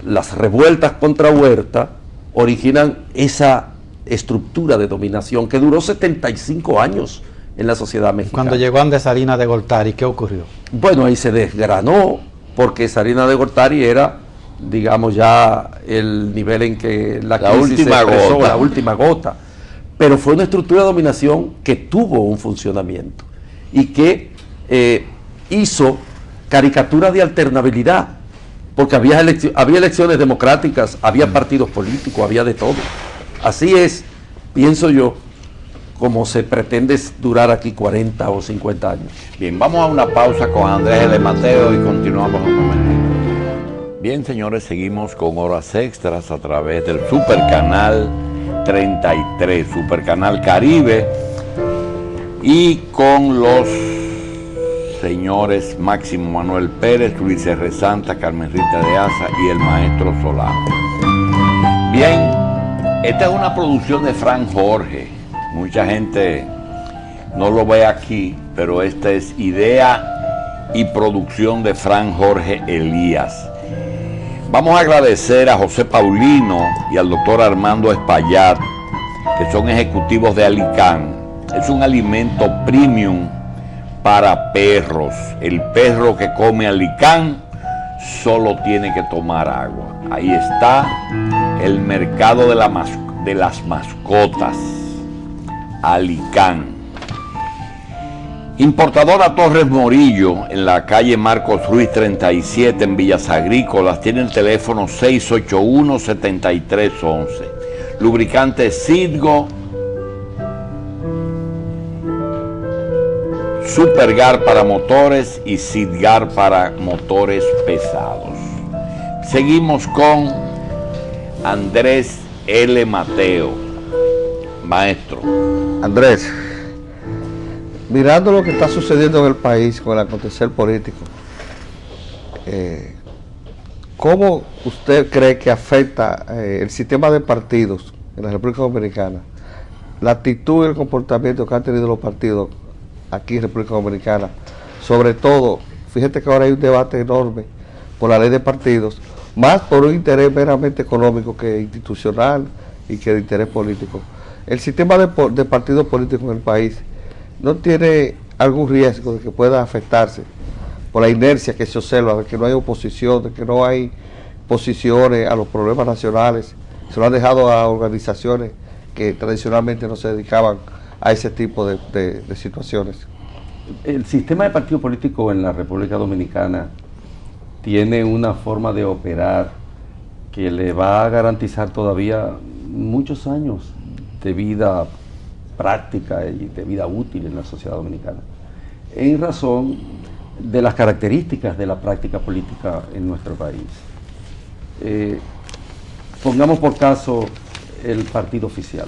las revueltas contra Huerta originan esa estructura de dominación que duró 75 años en la sociedad mexicana. Cuando llegó Andrés Salinas de Gortari, ¿qué ocurrió? Bueno, ahí se desgranó, porque Salinas de Gortari era, digamos, ya el nivel en que la crisis última se expresó, gota. la última gota. Pero fue una estructura de dominación que tuvo un funcionamiento y que hizo caricaturas de alternabilidad, porque había elecciones democráticas, había partidos políticos, había de todo. Así es, pienso yo, como se pretende durar aquí 40 o 50 años. Bien, vamos a una pausa con Andrés L. Mateo y continuamos un momentito. Bien, señores, seguimos con Horas Extras a través del Supercanal 33, Supercanal Caribe, y con los señores Máximo Manuel Pérez, Luis R. Santa, Carmen Rita de Asa y el maestro Solano. Bien, esta es una producción de Fran Jorge. Mucha gente no lo ve aquí, pero esta es idea y producción de Fran Jorge Elías. Vamos a agradecer a José Paulino y al doctor Armando Espaillat, que son ejecutivos de Alicán. Es un alimento premium para perros. El perro que come Alicán solo tiene que tomar agua. Ahí está el mercado de las mascotas. Alicán. Importadora Torres Morillo, en la calle Marcos Ruiz 37, en Villas Agrícolas, tiene el teléfono 681-7311. Lubricante Sidgo, Supergar para motores y Sidgar para motores pesados. Seguimos con Andrés L. Mateo. Maestro. Andrés, mirando lo que está sucediendo en el país con el acontecer político, ¿cómo usted cree que afecta el sistema de partidos en la República Dominicana, la actitud y el comportamiento que han tenido los partidos aquí en República Dominicana? Sobre todo, fíjate que ahora hay un debate enorme por la ley de partidos, más por un interés meramente económico que institucional y que de interés político. El sistema de partidos políticos en el país no tiene algún riesgo de que pueda afectarse por la inercia que se observa, de que no hay oposición, de que no hay posiciones a los problemas nacionales. Se lo han dejado a organizaciones que tradicionalmente no se dedicaban a ese tipo de situaciones. El sistema de partido político en la República Dominicana tiene una forma de operar que le va a garantizar todavía muchos años de vida práctica y de vida útil en la sociedad dominicana, en razón de las características de la práctica política en nuestro país. Pongamos por caso el partido oficial.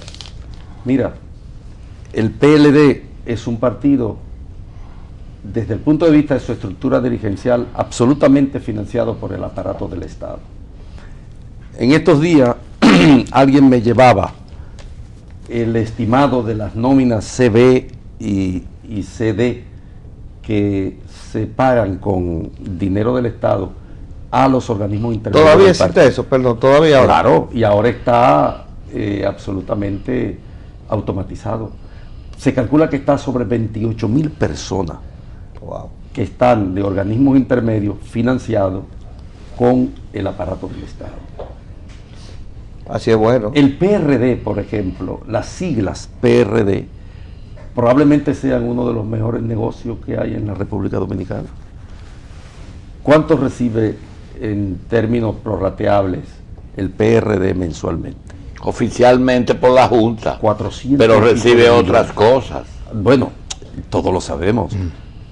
Mira, el PLD es un partido, desde el punto de vista de su estructura dirigencial, absolutamente financiado por el aparato del Estado. En estos días alguien me llevaba el estimado de las nóminas CB y CD que se pagan con dinero del Estado a los organismos intermedios. ¿Todavía existe eso? Perdón, todavía ahora. Claro, y ahora está absolutamente automatizado. Se calcula que está sobre 28.000 personas Wow. que están de organismos intermedios financiados con el aparato del Estado. Así es bueno. El PRD, por ejemplo, las siglas PRD, probablemente sean uno de los mejores negocios que hay en la República Dominicana. ¿Cuánto recibe en términos prorrateables el PRD mensualmente? oficialmente por la Junta, 400 pero y pico recibe de otras millones. cosas. Bueno, todos lo sabemos.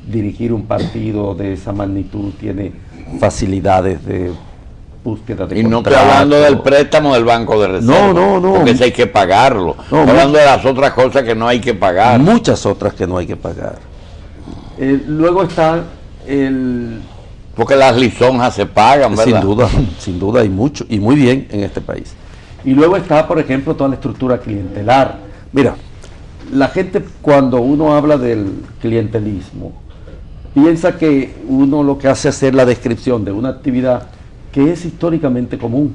Dirigir un partido de esa magnitud tiene facilidades de búsqueda de Y no estoy contrato. hablando del préstamo del Banco de Reserva, no. porque ese hay que pagarlo. No, Estoy hablando de las otras cosas que no hay que pagar. Muchas otras que no hay que pagar. Luego está el... Porque las lisonjas se pagan, ¿verdad? Sin duda, y mucho, y muy bien en este país. Y luego está, por ejemplo, toda la estructura clientelar. Mira, la gente cuando uno habla del clientelismo, piensa que uno lo que hace es hacer la descripción de una actividad que es históricamente común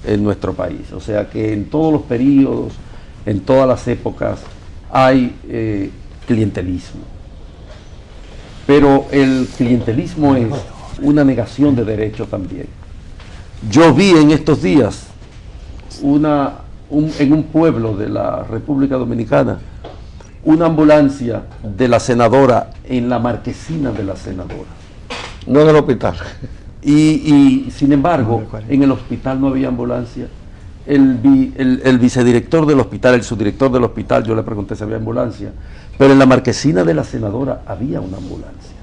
en nuestro país. O sea que en todos los periodos, en todas las épocas, hay clientelismo. Pero el clientelismo es una negación de derechos también. Yo vi en estos días en un pueblo de la República Dominicana una ambulancia de la senadora en la marquesina de la senadora. No en el hospital. Y sin embargo, en el hospital no había ambulancia. El vicedirector del hospital, el subdirector del hospital, yo le pregunté si había ambulancia, pero en la marquesina de la senadora había una ambulancia.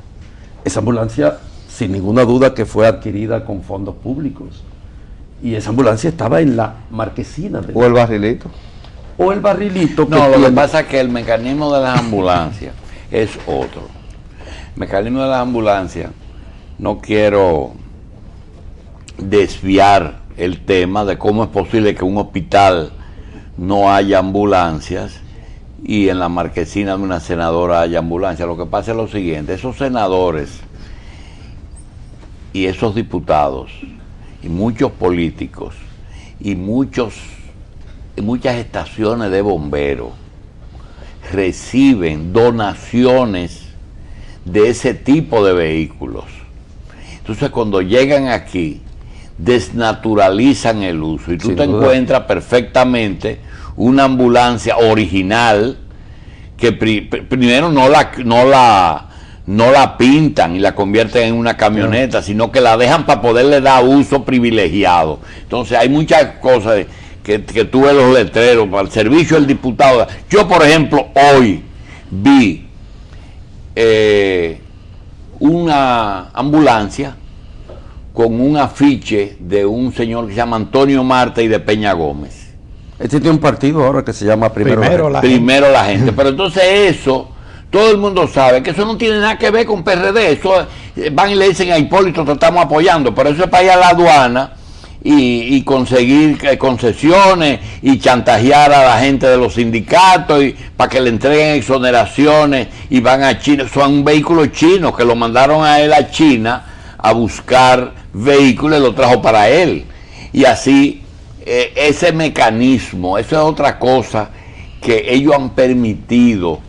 Esa ambulancia, sin ninguna duda, que fue adquirida con fondos públicos. Y esa ambulancia estaba en la marquesina. O el barrilito. O el barrilito. No, lo que pasa es que el mecanismo de las ambulancias es otro. El mecanismo de las ambulancias, no quiero desviar el tema de cómo es posible que en un hospital no haya ambulancias y en la marquesina de una senadora haya ambulancia. Lo que pasa es lo siguiente: esos senadores y esos diputados y muchos políticos y muchas estaciones de bomberos reciben donaciones de ese tipo de vehículos. Entonces, cuando llegan aquí, desnaturalizan el uso y tú Sin te duda. encuentras perfectamente una ambulancia original que primero no la pintan y la convierten en una camioneta, sino que la dejan para poderle dar uso privilegiado. Entonces hay muchas cosas que tú ves los letreros para el servicio del diputado. Yo, por ejemplo, hoy vi una ambulancia con un afiche de un señor que se llama Antonio Marte y de Peña Gómez. Este tiene un partido ahora que se llama Primero la Primero la gente. Pero entonces eso, todo el mundo sabe que eso no tiene nada que ver con PRD. Eso van y le dicen a Hipólito, te estamos apoyando. Pero eso es para ir a la aduana y conseguir concesiones y chantajear a la gente de los sindicatos y para que le entreguen exoneraciones y van a China. Son vehículos chinos que lo mandaron a él a China a buscar vehículos y lo trajo para él. Y así, ese mecanismo, eso es otra cosa que ellos han permitido,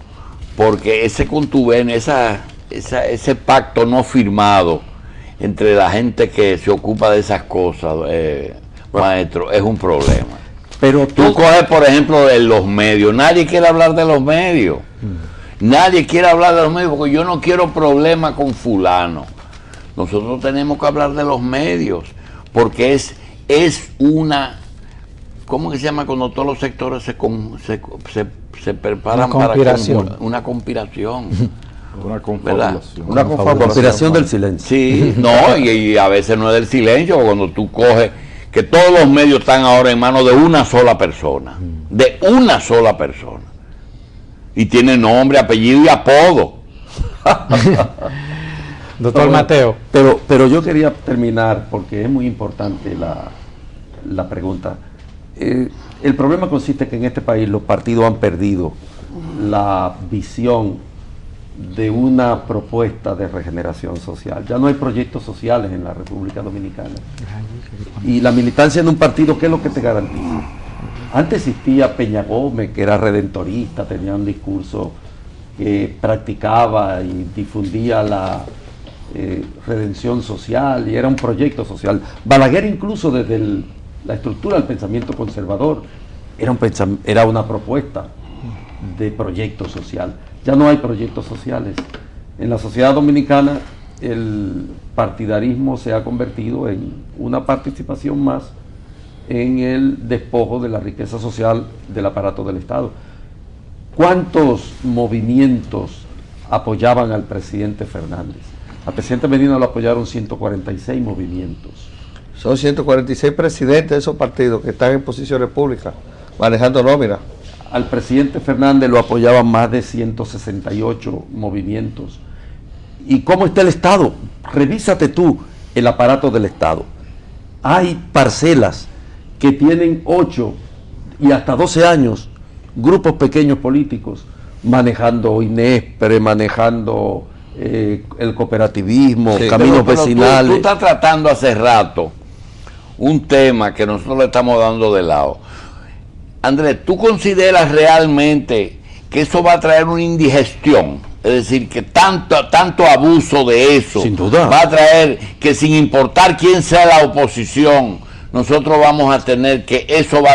porque ese contubernio, ese pacto no firmado entre la gente que se ocupa de esas cosas, maestro, es un problema. Pero Tú coges, por ejemplo, de los medios. Nadie quiere hablar de los medios. Nadie quiere hablar de los medios porque yo no quiero problemas con fulano. Nosotros tenemos que hablar de los medios porque es una... ¿Cómo que se llama cuando todos los sectores se preparan para una conspiración? Una ¿verdad? confabulación. Una conspiración del silencio. Sí, no, y a veces no es del silencio, cuando tú coges que todos los medios están ahora en manos de una sola persona, y tiene nombre, apellido y apodo. Doctor Mateo. Pero yo quería terminar, porque es muy importante la pregunta. El problema consiste que en este país los partidos han perdido la visión de una propuesta de regeneración social. Ya no hay proyectos sociales en la República Dominicana. Y la militancia en un partido, ¿qué es lo que te garantiza? Antes existía Peña Gómez, que era redentorista, tenía un discurso que practicaba y difundía la redención social y era un proyecto social. Balaguer, incluso desde la estructura del pensamiento conservador, era una propuesta de proyecto social. Ya no hay proyectos sociales. En la sociedad dominicana el partidarismo se ha convertido en una participación más en el despojo de la riqueza social del aparato del Estado. ¿Cuántos movimientos apoyaban al presidente Fernández? Al presidente Medina lo apoyaron 146 movimientos. Son 146 presidentes de esos partidos que están en posiciones públicas, manejando nómina. Al presidente Fernández lo apoyaban más de 168 movimientos. ¿Y cómo está el Estado? Revísate tú el aparato del Estado. Hay parcelas que tienen 8 y hasta 12 años, grupos pequeños políticos, manejando INESPRE, manejando el cooperativismo, Sí, caminos Pero vecinales. tú estás tratando hace rato un tema que nosotros le estamos dando de lado. Andrés, ¿tú consideras realmente que eso va a traer una indigestión? Es decir, que tanto abuso de eso Sin duda. va a traer que, sin importar quién sea la oposición, nosotros vamos a tener que eso va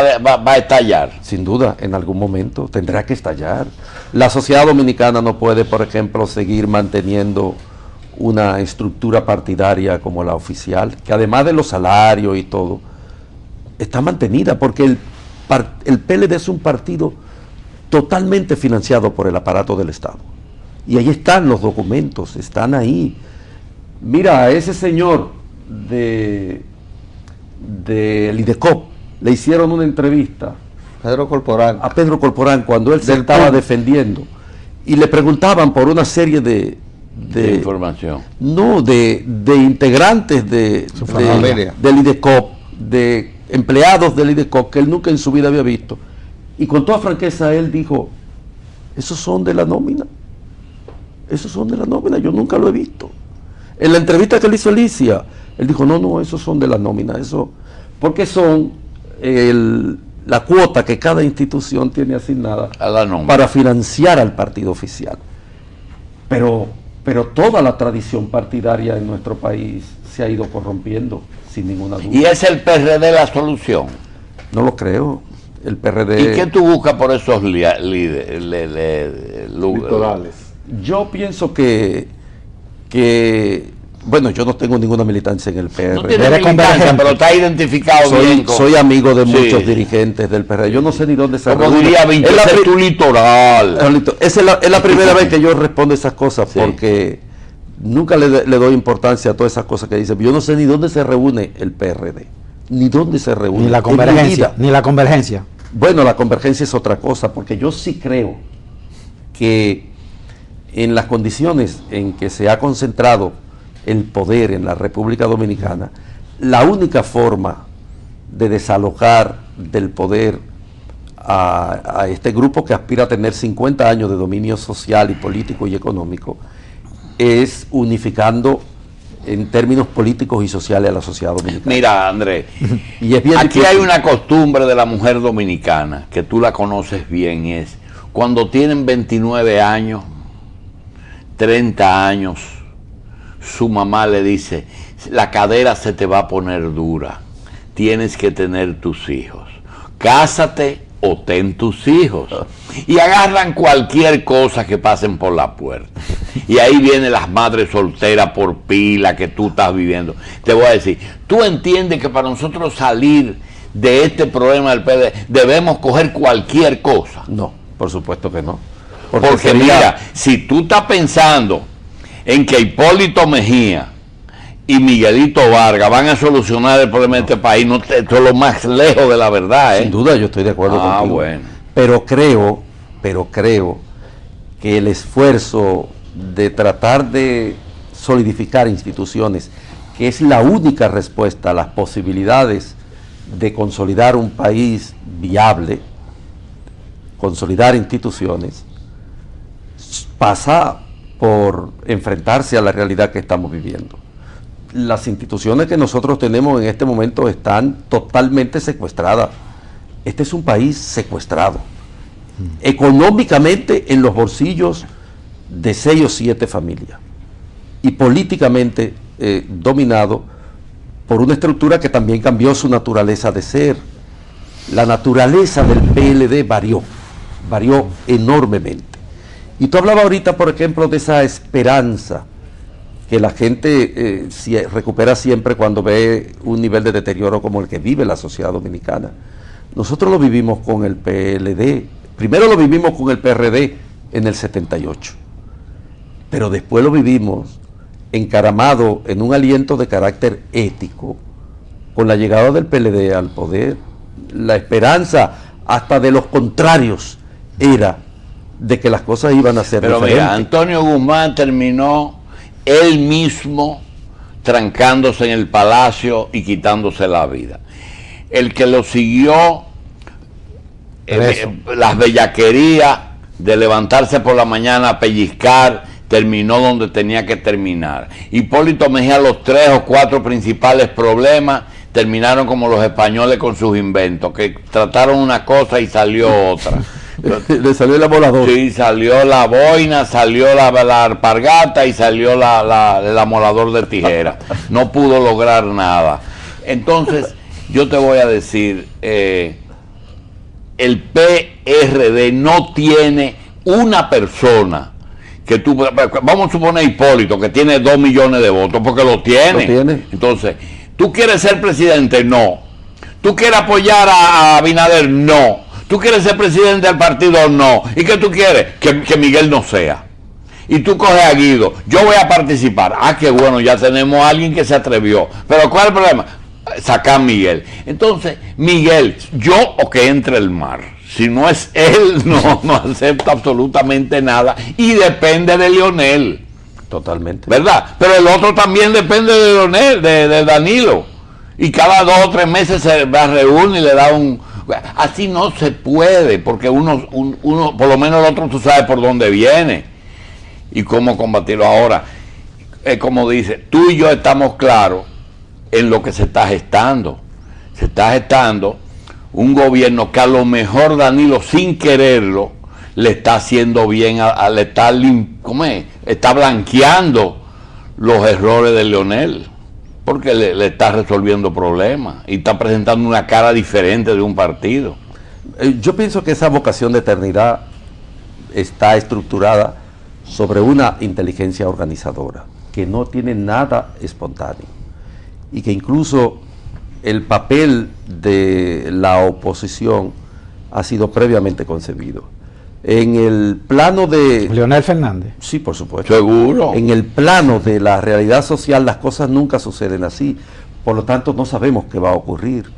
a estallar. Sin duda, en algún momento tendrá que estallar. La sociedad dominicana no puede, por ejemplo, seguir manteniendo una estructura partidaria como la oficial, que además de los salarios y todo, está mantenida, porque el PLD es un partido totalmente financiado por el aparato del Estado. Y ahí están los documentos, están ahí. Mira, a ese señor del IDECOP le hicieron una entrevista Pedro Corporán. a Pedro Corporán cuando él se Del estaba PUN. defendiendo y le preguntaban por una serie de Información. no de integrantes Su familia. del IDECOP, de empleados del IDECOP que él nunca en su vida había visto, y con toda franqueza él dijo: esos son de la nómina, yo nunca lo he visto. En la entrevista que le hizo Alicia, él dijo: no, esos son de la nómina, eso, porque son la cuota que cada institución tiene asignada A la nómina. para financiar al partido oficial. Pero toda la tradición partidaria en nuestro país se ha ido corrompiendo, sin ninguna duda. ¿Y es el PRD la solución? No lo creo. El PRD... ¿Y qué tú buscas por esos líderes? Litorales. Yo pienso que bueno, yo no tengo ninguna militancia en el PRD. No tiene Eres militancia, convergente. pero está identificado bien con... Soy amigo de Sí. muchos dirigentes del PRD. Yo no sé ni dónde se Como reúne. diría Es Vinci, la ese es pri- tu litoral. Carlito, esa es la primera vez que yo respondo esas cosas, Sí. porque nunca le doy importancia a todas esas cosas que dicen. Yo no sé ni dónde se reúne el PRD, ni dónde se reúne. Ni la en mi convergencia, vida. ni la convergencia. Bueno, la convergencia es otra cosa, porque yo sí creo que en las condiciones en que se ha concentrado el poder en la República Dominicana, la única forma de desalojar del poder a este grupo que aspira a tener 50 años de dominio social y político y económico es unificando en términos políticos y sociales a la sociedad dominicana. Mira, Andrés, Y es bien aquí difícil. hay una costumbre de la mujer dominicana, que tú la conoces bien, es cuando tienen 29 años, 30 años, su mamá le dice: la cadera se te va a poner dura, tienes que tener tus hijos, cásate o ten tus hijos. Y agarran cualquier cosa que pasen por la puerta. Y ahí vienen las madres solteras por pila que tú estás viviendo. Te voy a decir, tú entiendes que para nosotros salir de este problema del PLD debemos coger cualquier cosa. No, por supuesto que no. Porque sería- mira, si tú estás pensando en que Hipólito Mejía y Miguelito Vargas van a solucionar el problema de este país, no esto es lo más lejos de la verdad, ¿eh? Sin duda yo estoy de acuerdo Ah, contigo. bueno. Pero creo que el esfuerzo de tratar de solidificar instituciones, que es la única respuesta a las posibilidades de consolidar un país viable, consolidar instituciones, pasa por enfrentarse a la realidad que estamos viviendo. Las instituciones que nosotros tenemos en este momento están totalmente secuestradas. Este es un país secuestrado. Económicamente en los bolsillos de 6 o 7 familias. Y políticamente dominado por una estructura que también cambió su naturaleza de ser. La naturaleza del PLD varió enormemente. Y tú hablabas ahorita, por ejemplo, de esa esperanza que la gente recupera siempre cuando ve un nivel de deterioro como el que vive la sociedad dominicana. Nosotros lo vivimos con el PLD, primero lo vivimos con el PRD en el 78, pero después lo vivimos encaramado en un aliento de carácter ético con la llegada del PLD al poder. La esperanza hasta de los contrarios era de que las cosas iban a ser diferentes. Pero mira, Antonio Guzmán terminó él mismo trancándose en el palacio y quitándose la vida. El que lo siguió, las bellaquerías de levantarse por la mañana a pellizcar, terminó donde tenía que terminar. Hipólito Mejía, los 3 o 4 principales problemas terminaron como los españoles con sus inventos, que trataron una cosa y salió otra. Le salió el amolador. Sí, salió la boina, salió la alpargata y salió el amolador de tijera. No pudo lograr nada. Entonces, yo te voy a decir, el PRD no tiene una persona que tú, vamos a suponer Hipólito, que tiene 2 millones de votos, porque lo tiene. Entonces, ¿tú quieres ser presidente? No. ¿Tú quieres apoyar a Abinader? No. ¿Tú quieres ser presidente del partido? No. ¿Y qué tú quieres? Que Miguel no sea. Y tú coges a Guido, yo voy a participar. Ah, qué bueno, ya tenemos a alguien que se atrevió. Pero ¿cuál es el problema? Sacar a Miguel. Entonces, Miguel, yo o que entre el mar. Si no es él, no acepta absolutamente nada. Y depende de Leonel. Totalmente. ¿Verdad? Pero el otro también depende de Leonel, de Danilo. Y cada 2 o 3 meses se reúne y le da un... Así no se puede, porque uno, por lo menos el otro tú sabes por dónde viene y cómo combatirlo. Ahora, como dice, tú y yo estamos claros en lo que se está gestando. Se está gestando un gobierno que a lo mejor Danilo, sin quererlo, le está haciendo bien, está blanqueando los errores de Leonel, porque le está resolviendo problemas y está presentando una cara diferente de un partido. Yo pienso que esa vocación de eternidad está estructurada sobre una inteligencia organizadora, que no tiene nada espontáneo, y que incluso el papel de la oposición ha sido previamente concebido. En el plano de... Leonel Fernández. Sí, por supuesto. Seguro. En el plano de la realidad social las cosas nunca suceden así. Por lo tanto, no sabemos qué va a ocurrir.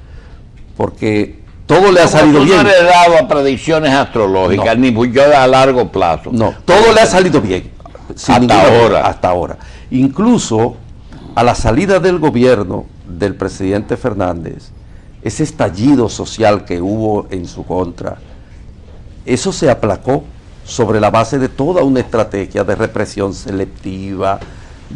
Porque todo le ha salido bien. No le he dado a predicciones astrológicas, ni yo a largo plazo. No, todo le ha salido bien. Hasta ahora. Incluso a la salida del gobierno del presidente Fernández, ese estallido social que hubo en su contra, eso se aplacó sobre la base de toda una estrategia de represión selectiva,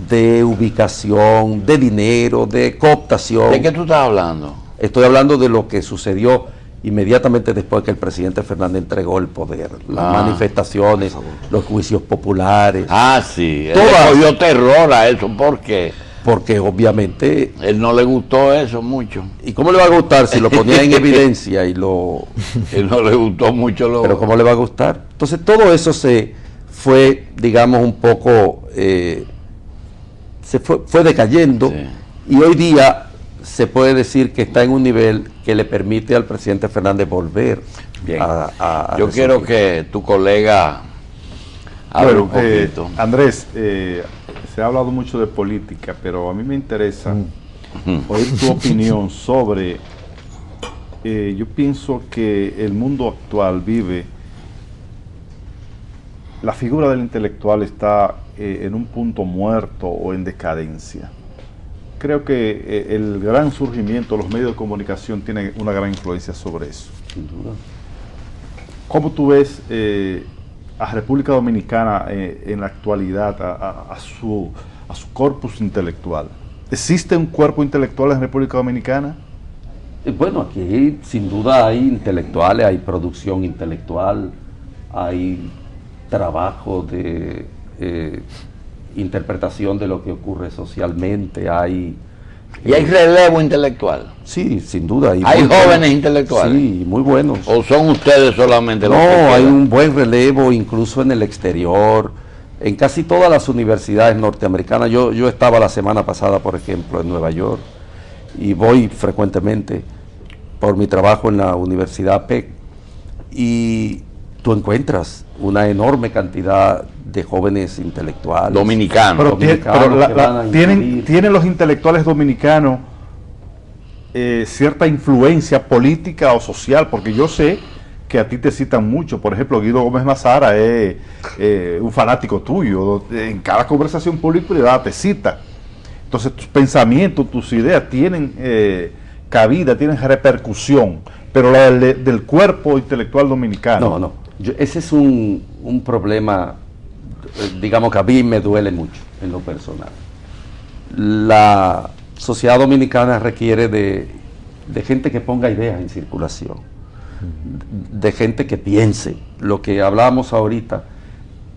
de ubicación, de dinero, de cooptación. ¿De qué tú estás hablando? Estoy hablando de lo que sucedió inmediatamente después que el presidente Fernández entregó el poder. Las manifestaciones, los juicios populares. Ah, sí. Él Todas. le cogió terror a eso. ¿Por qué? Porque obviamente... Él no le gustó eso mucho. ¿Y cómo le va a gustar si lo ponía en evidencia y lo... Él no le gustó mucho lo... Pero ¿cómo le va a gustar? Entonces todo eso se fue, digamos, un poco... fue decayendo, sí. Y hoy día se puede decir que está en un nivel que le permite al presidente Fernández volver. Bien. a Yo quiero que tu colega hable un poquito. Andrés, se ha hablado mucho de política, pero a mí me interesa oír tu opinión sobre, yo pienso que el mundo actual vive, la figura del intelectual está en un punto muerto o en decadencia. Creo que el gran surgimiento de los medios de comunicación tiene una gran influencia sobre eso. Sin duda. ¿Cómo tú ves a República Dominicana en la actualidad, a su corpus intelectual? ¿Existe un cuerpo intelectual en República Dominicana? Bueno, aquí sin duda hay intelectuales, hay producción intelectual, hay trabajo de interpretación de lo que ocurre socialmente, hay... ¿Y hay relevo intelectual? Sí, sin duda. ¿Hay jóvenes intelectuales? Sí, muy buenos. ¿O son ustedes solamente los No, hay un buen relevo incluso en el exterior. En casi todas las universidades norteamericanas, yo estaba la semana pasada, por ejemplo, en Nueva York, y voy frecuentemente por mi trabajo en la Universidad PEC, y tú encuentras una enorme cantidad de jóvenes intelectuales. Dominicano. Pero, dominicanos que van a incidir. ¿tienen los intelectuales dominicanos cierta influencia política o social? Porque yo sé que a ti te citan mucho. Por ejemplo, Guido Gómez Mazara es un fanático tuyo. En cada conversación pública y privada te cita. Entonces tus pensamientos, tus ideas tienen cabida, tienen repercusión. Pero la del cuerpo intelectual dominicano. No. Ese es un problema, digamos, que a mí me duele mucho en lo personal. La sociedad dominicana requiere de gente que ponga ideas en circulación, de gente que piense. Lo que hablábamos ahorita,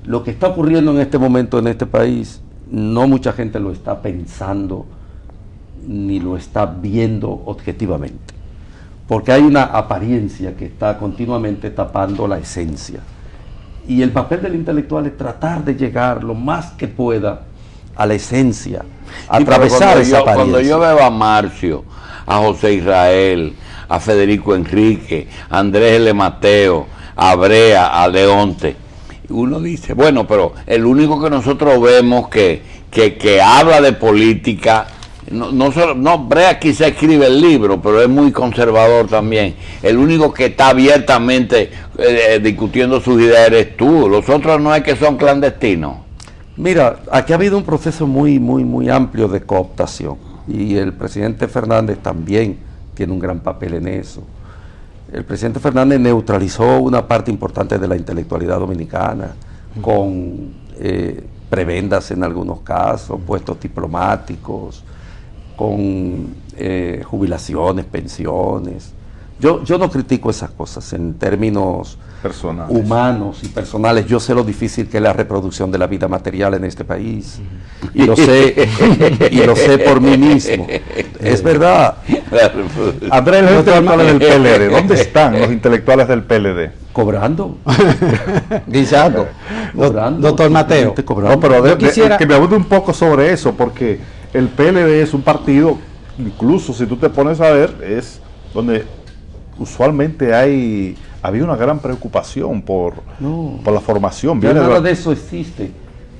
lo que está ocurriendo en este momento en este país, no mucha gente lo está pensando ni lo está viendo objetivamente, porque hay una apariencia que está continuamente tapando la esencia. Y el papel del intelectual es tratar de llegar lo más que pueda a la esencia, atravesar esa apariencia. Cuando yo veo a Marcio, a José Israel, a Federico Enrique, a Andrés L. Mateo, a Brea, a Leonte, uno dice, bueno, pero el único que nosotros vemos que habla de política, no, Brea quizá escribe el libro, pero es muy conservador también. El único que está abiertamente discutiendo sus ideas eres tú. Los otros no es que son clandestinos. Mira, aquí ha habido un proceso muy amplio de cooptación, y el presidente Fernández también tiene un gran papel en eso. El presidente Fernández neutralizó una parte importante de la intelectualidad dominicana con prebendas en algunos casos, puestos diplomáticos, con jubilaciones, pensiones. Yo no critico esas cosas en términos Personales. humanos y personales. Yo sé lo difícil que es la reproducción de la vida material en este país, y lo sé por mí mismo. Es verdad. Andrés, los intelectuales del PLD, ¿dónde están los intelectuales del PLD? Cobrando. Guisando. Cobrando. Doctor Mateo. Gente cobrando. No, pero Yo quisiera- que me abunde un poco sobre eso, porque el PLD es un partido, incluso si tú te pones a ver, es donde usualmente había una gran preocupación por la formación. Ya Viene nada de eso existe.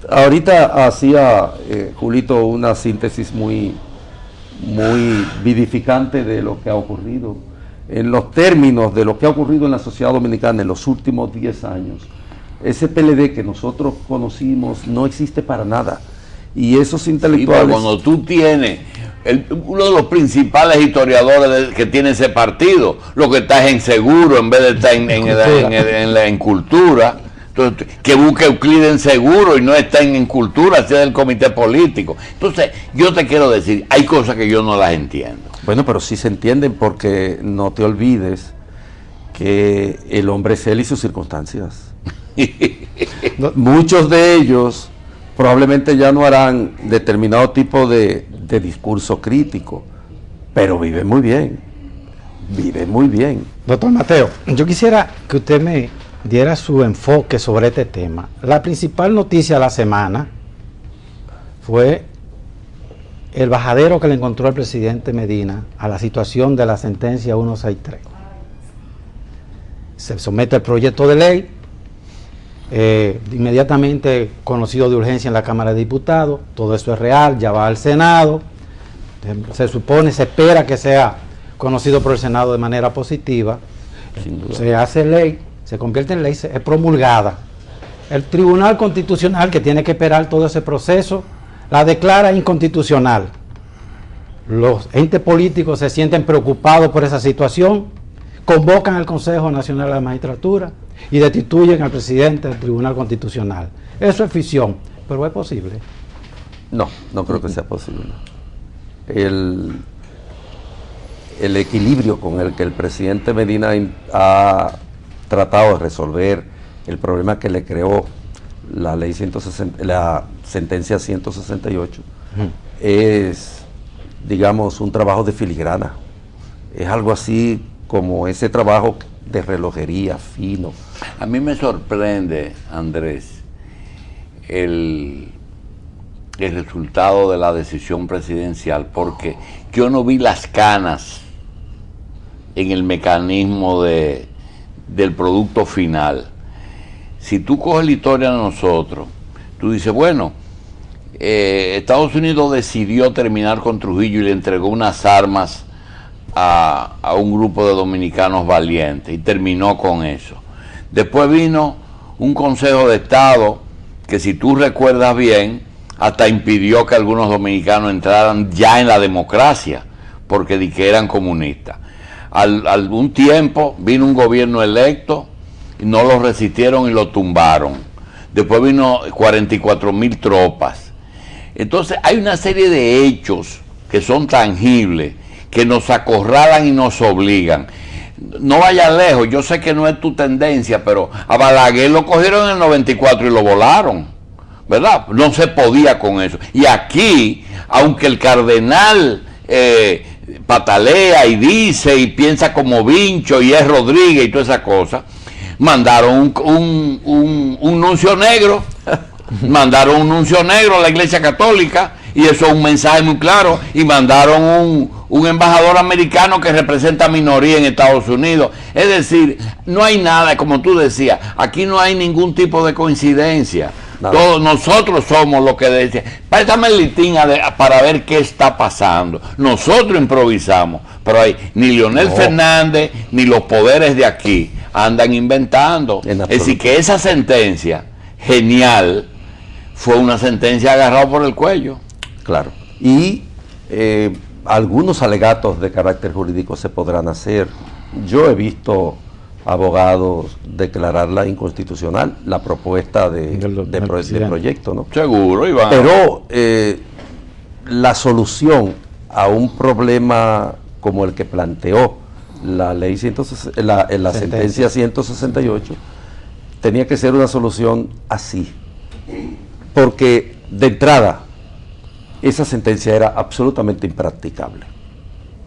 Ahorita hacía Julito una síntesis muy vivificante de lo que ha ocurrido. En los términos de lo que ha ocurrido en la sociedad dominicana en los últimos 10 años, ese PLD que nosotros conocimos no existe para nada. Y esos Sí, intelectuales... pero cuando tú tienes uno de los principales historiadores que tiene ese partido, lo que está es en seguro en vez de estar en cultura. Entonces, que busque Euclides en seguro y no está en cultura, sea del comité político. Entonces, yo te quiero decir, hay cosas que yo no las entiendo. Bueno, pero sí se entienden, porque no te olvides que el hombre es él y sus circunstancias. Muchos de ellos probablemente ya no harán determinado tipo de discurso crítico, pero viven muy bien. Viven muy bien. Doctor Mateo, yo quisiera que usted me diera su enfoque sobre este tema. La principal noticia de la semana fue el bajadero que le encontró el presidente Medina a la situación de la sentencia 163. Se somete el proyecto de ley, inmediatamente conocido de urgencia en la Cámara de Diputados. Todo eso es real, ya va al Senado. Se supone, se espera que sea conocido por el Senado de manera positiva. Se hace ley, se convierte en ley, es promulgada. El Tribunal Constitucional, que tiene que esperar todo ese proceso, la declara inconstitucional. Los entes políticos se sienten preocupados por esa situación, convocan al Consejo Nacional de la Magistratura y destituyen al presidente del Tribunal Constitucional. Eso es ficción, pero es posible. No creo que sea posible. El equilibrio con el que el presidente Medina ha tratado de resolver el problema que le creó la ley 160, la sentencia 168, es, digamos, un trabajo de filigrana. Es algo así como ese trabajo de relojería fino. A mí me sorprende, Andrés, el resultado de la decisión presidencial, porque yo no vi las canas en el mecanismo del producto final. Si tú coges la historia de nosotros, tú dices, bueno, Estados Unidos decidió terminar con Trujillo y le entregó unas armas a un grupo de dominicanos valientes y terminó con eso. Después vino un Consejo de Estado que, si tú recuerdas bien, hasta impidió que algunos dominicanos entraran ya en la democracia porque di que eran comunistas. Algún tiempo vino un gobierno electo y no lo resistieron y lo tumbaron. Después vino 44,000 tropas. Entonces hay una serie de hechos que son tangibles, que nos acorralan y nos obligan. No vayas lejos, yo sé que no es tu tendencia, pero a Balaguer lo cogieron en el 94 y lo volaron, ¿verdad? No se podía con eso. Y aquí, aunque el cardenal patalea y dice y piensa como Vincho y es Rodríguez y todas esas cosas, mandaron un nuncio negro, mandaron un nuncio negro a la Iglesia Católica, y eso es un mensaje muy claro, y mandaron un embajador americano que representa a minoría en Estados Unidos. Es decir, no hay nada, como tú decías, aquí no hay ningún tipo de coincidencia. Todos nosotros somos lo que decía. Préstame el listín para ver qué está pasando. Nosotros improvisamos, pero hay ni Leonel Fernández ni los poderes de aquí andan inventando. Es decir, que esa sentencia genial fue una sentencia agarrada por el cuello. Claro. Y algunos alegatos de carácter jurídico se podrán hacer. Yo he visto abogados declararla inconstitucional, la propuesta de proyecto, ¿no? Seguro, Iván. Pero la solución a un problema como el que planteó la ley la sentencia 168 tenía que ser una solución así, porque de entrada esa sentencia era absolutamente impracticable,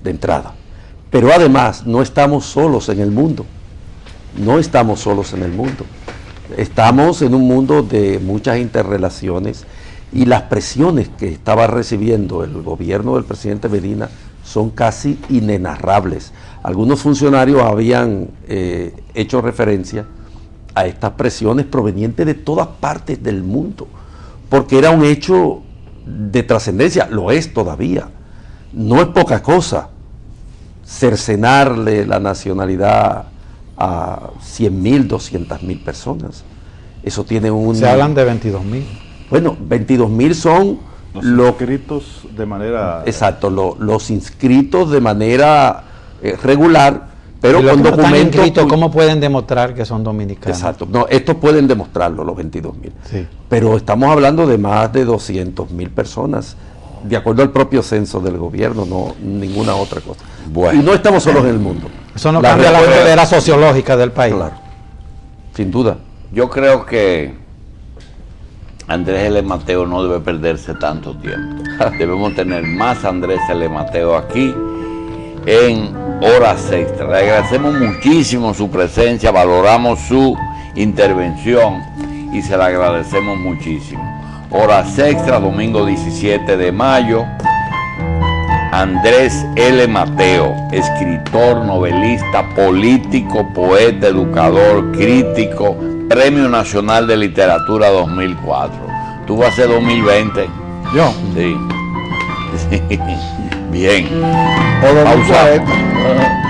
de entrada. Pero además no estamos solos en el mundo. No estamos solos en el mundo. Estamos en un mundo de muchas interrelaciones, y las presiones que estaba recibiendo el gobierno del presidente Medina son casi inenarrables. Algunos funcionarios habían hecho referencia a estas presiones provenientes de todas partes del mundo, porque era un hecho de trascendencia, lo es todavía. No es poca cosa cercenarle la nacionalidad a 100,000, 200,000 personas. Eso tiene un... Se hablan de 22,000. Bueno, 22,000 son los inscritos de manera... Exacto, los inscritos de manera regular, pero con documentos... ¿Cómo pueden demostrar que son dominicanos? Exacto, no, estos pueden demostrarlo, los 22,000. Sí. Pero estamos hablando de más de 200,000 personas, de acuerdo al propio censo del gobierno, no ninguna otra cosa. Bueno. Y no estamos solos en el mundo. Eso no cambia la frontera sociológica del país. Claro, sin duda. Yo creo que Andrés L. Mateo no debe perderse tanto tiempo. Debemos tener más Andrés L. Mateo aquí en Horas Extra. Le agradecemos muchísimo su presencia, valoramos su intervención y se la agradecemos muchísimo. Horas Extra, domingo 17 de mayo. Andrés L. Mateo, escritor, novelista, político, poeta, educador, crítico, Premio Nacional de Literatura 2004. Tú vas a ser 2020. ¿Yo? Sí. Sí. Bien. O 2040. Pausa.